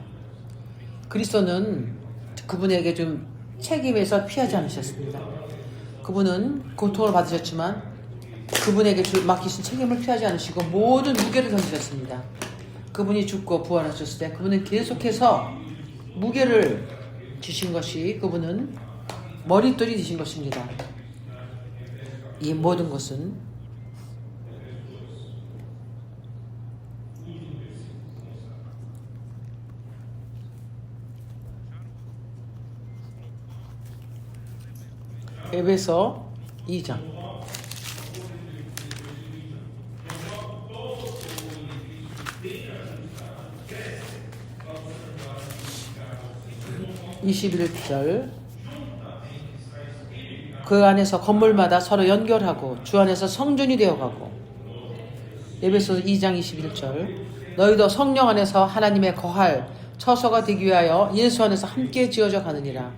그리스도는 그분에게 좀 책임에서 피하지 않으셨습니다. 그분은 고통을 받으셨지만 그분에게 맡기신 책임을 피하지 않으시고 모든 무게를 던지셨습니다. 그분이 죽고 부활하셨을 때 그분은 계속해서 무게를 지신 것이 그분은 머릿돌이 되신 것입니다. 이 모든 것은 에베소 2장 21절 그 안에서 건물마다 서로 연결하고 주 안에서 성전이 되어가고 에베소 2장 21절 너희도 성령 안에서 하나님의 거할 처소가 되기 위하여 예수 안에서 함께 지어져 가느니라.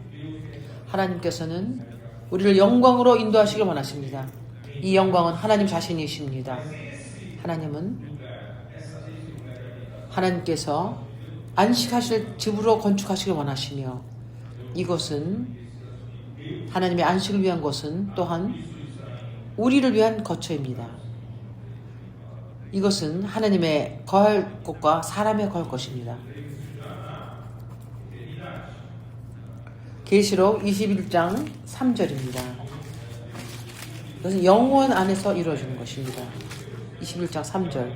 하나님께서는 우리를 영광으로 인도하시길 원하십니다. 이 영광은 하나님 자신이십니다. 하나님께서 안식하실 집으로 건축하시길 원하시며 이것은 하나님의 안식을 위한 것은 또한 우리를 위한 거처입니다. 이것은 하나님의 거할 곳과 사람의 거할 것입니다. 계시록 21장 3절입니다. 이것은 영원 안에서 이루어지는 것입니다. 21장 3절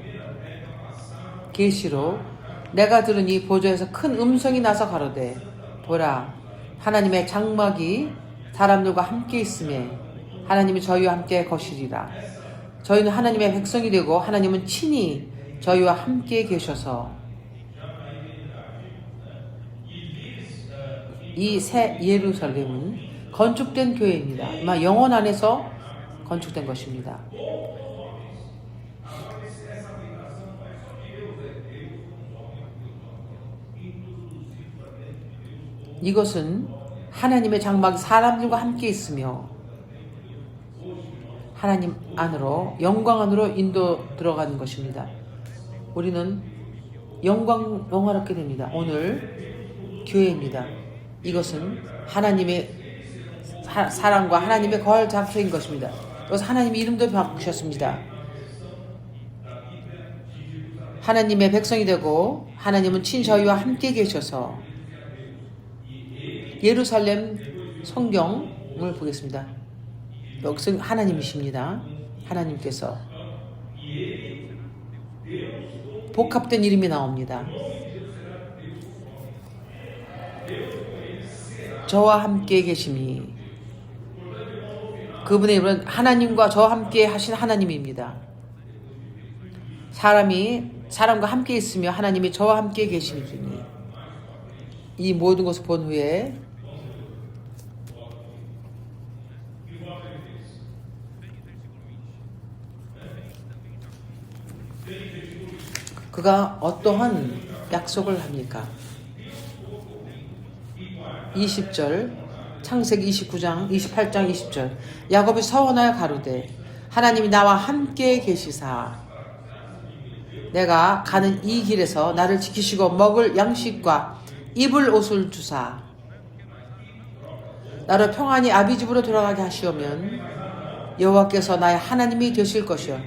계시록 내가 들으니 보좌에서 큰 음성이 나서 가로되 보라 하나님의 장막이 사람들과 함께 있음에 하나님이 저희와 함께 거시리라. 저희는 하나님의 백성이 되고 하나님은 친히 저희와 함께 계셔서 이 새 예루살렘은 건축된 교회입니다. 아마 영원 안에서 건축된 것입니다. 이것은 하나님의 장막이 사람들과 함께 있으며 하나님 안으로 영광 안으로 인도 들어가는 것입니다. 우리는 영화롭게 됩니다. 오늘 교회입니다. 이것은 하나님의 사랑과 하나님의 거할 장소인 것입니다. 그래서 하나님의 이름도 바꾸셨습니다. 하나님의 백성이 되고 하나님은 친히 저희와 함께 계셔서 예루살렘 성경을 보겠습니다. 여기서 하나님이십니다. 하나님께서 복합된 이름이 나옵니다. 저와 함께 계심이 그분의 이름은 하나님과 저와 함께 하신 하나님입니다. 사람이 사람과 함께 있으며 하나님이 저와 함께 계시니 이 모든 것을 본 후에 그가 어떠한 약속을 합니까? 20절 창세기 29장 28장 20절 야곱이 서원하여 가로되 하나님이 나와 함께 계시사 내가 가는 이 길에서 나를 지키시고 먹을 양식과 입을 옷을 주사 나를 평안히 아비 집으로 돌아가게 하시오면 여호와께서 나의 하나님이 되실 것이요.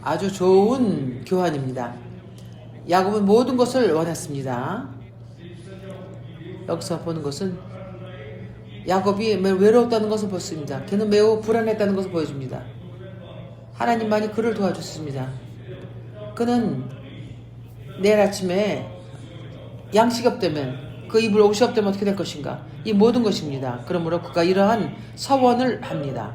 아주 좋은 교환입니다. 야곱은 모든 것을 원했습니다. 여기서 보는 것은 야곱이 매우 외로웠다는 것을 보습니다. 그는 매우 불안했다는 것을 보여줍니다. 하나님만이 그를 도와줬습니다. 그는 내일 아침에 양식이 없다면 그 입을 옷이 없다면 어떻게 될 것인가? 이 모든 것입니다. 그러므로 그가 이러한 서원을 합니다.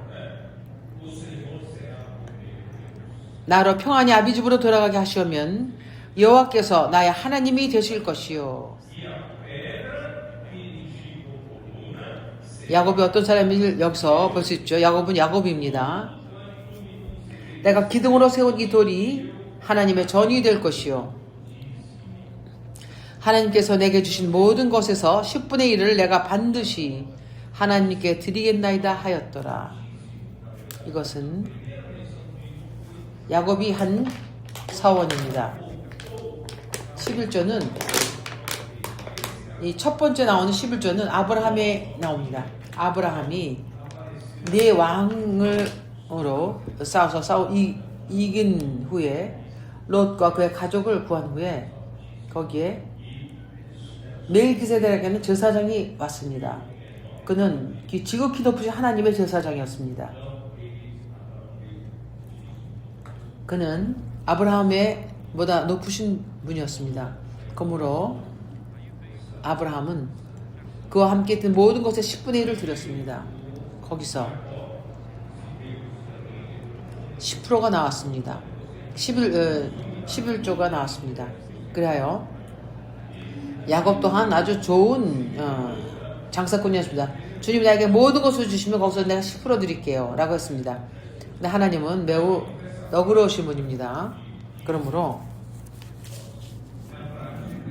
나로 평안히 아비 집으로 돌아가게 하시오면 여호와께서 나의 하나님이 되실 것이요. 야곱이 어떤 사람인지 여기서 볼 수 있죠. 야곱은 야곱입니다. 내가 기둥으로 세운 이 돌이 하나님의 전이 될 것이요. 하나님께서 내게 주신 모든 것에서 10분의 1을 내가 반드시 하나님께 드리겠나이다 하였더라. 이것은 야곱이 한 서원입니다. 11조는 이 첫 번째 나오는 11조는 아브라함에 나옵니다. 아브라함이 네 왕으로 싸워서 이긴 후에 롯과 그의 가족을 구한 후에 거기에 멜기세덱에게는 제사장이 왔습니다. 그는 지극히 높으신 하나님의 제사장이었습니다. 그는 아브라함의 보다 높으신 분이었습니다. 그러므로 아브라함은 그와 함께 있던 모든 것의 10분의 1을 드렸습니다. 거기서 10%가 나왔습니다. 11조가 나왔습니다. 그래요. 야곱 또한 아주 좋은 장사꾼이었습니다. 주님 나에게 모든 것을 주시면 거기서 내가 10% 드릴게요 라고 했습니다. 근데 하나님은 매우 너그러우신 분입니다. 그러므로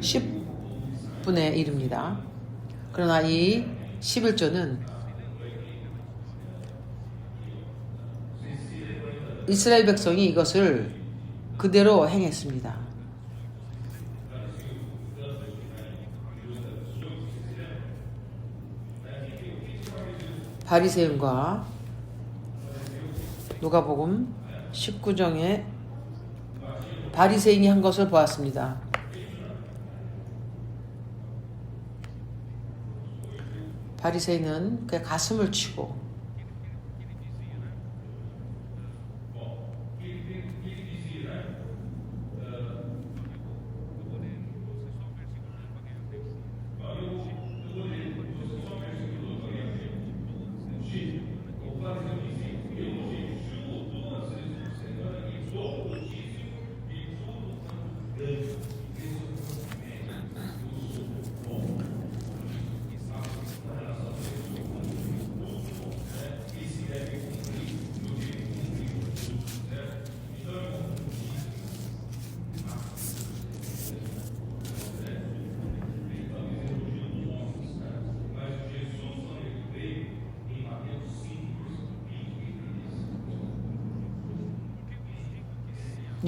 10분의 1입니다. 그러나 이 11조는 이스라엘 백성이 이것을 그대로 행했습니다. 바리새인과 누가복음 19장에 바리새인이 한 것을 보았습니다. 바리새인은 그의 가슴을 치고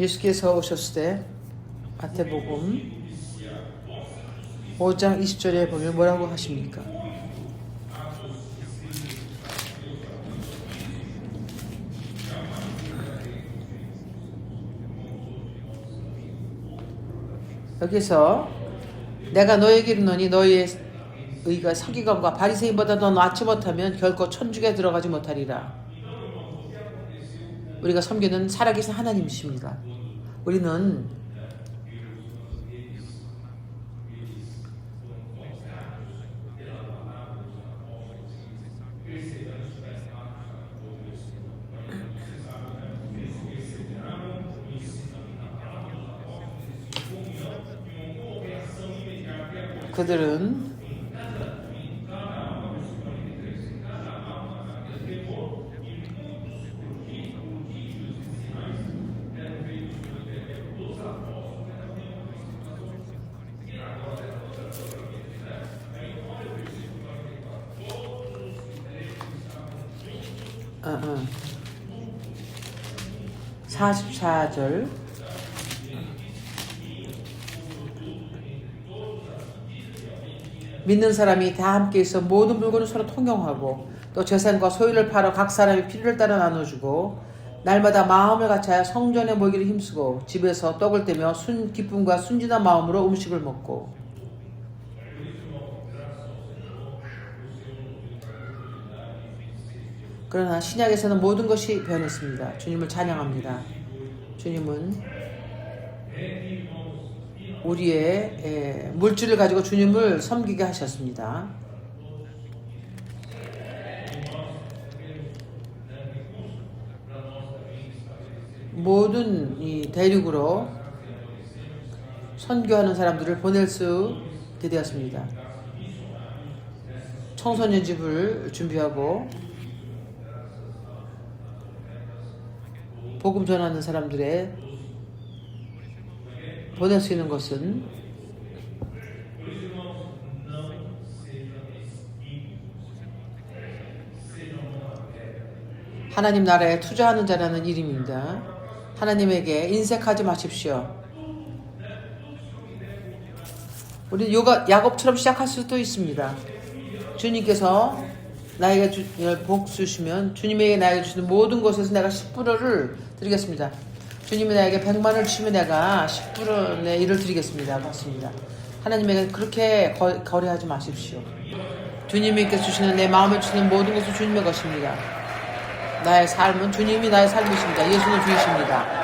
예수께서 오셨을 때 마태복음 5장 20절에 보면 뭐라고 하십니까? 여기서 내가 너에게 이르노니 너희의 의가 서기관과 바리새인보다 더 낫지 못하면 결코 천국에 들어가지 못하리라. 우리가 섬기는 살아계신 하나님이십니다. 우리는 그들은 어. 44절 믿는 사람이 다 함께 있어 모든 물건을 서로 통용하고 또 재산과 소유를 팔아 각 사람의 필요를 따라 나눠주고 날마다 마음을 같이하여 성전에 모이기를 힘쓰고 집에서 떡을 떼며 기쁨과 순진한 마음으로 음식을 먹고 그러나 신약에서는 모든 것이 변했습니다. 주님을 찬양합니다. 주님은 우리의 물질을 가지고 주님을 섬기게 하셨습니다. 모든 이 대륙으로 선교하는 사람들을 보낼 수 있게 되었습니다. 청소년 집을 준비하고 복음 전하는 사람들의 보낼 수 있는 것은 하나님 나라에 투자하는 자라는 이름입니다. 하나님에게 인색하지 마십시오. 우리 야곱처럼 시작할 수도 있습니다. 주님께서 나에게 복 주시면 주님에게 나에게 주시는 모든 것에서 내가 10%를 드리겠습니다. 주님이 나에게 100만을 주시면 내가 10%의 1을 드리겠습니다. 맞습니다. 하나님에게 그렇게 거래하지 마십시오. 주님께 주시는 내 마음에 주시는 모든 것은 주님의 것입니다. 나의 삶은 주님이 나의 삶이십니다. 예수는 주이십니다.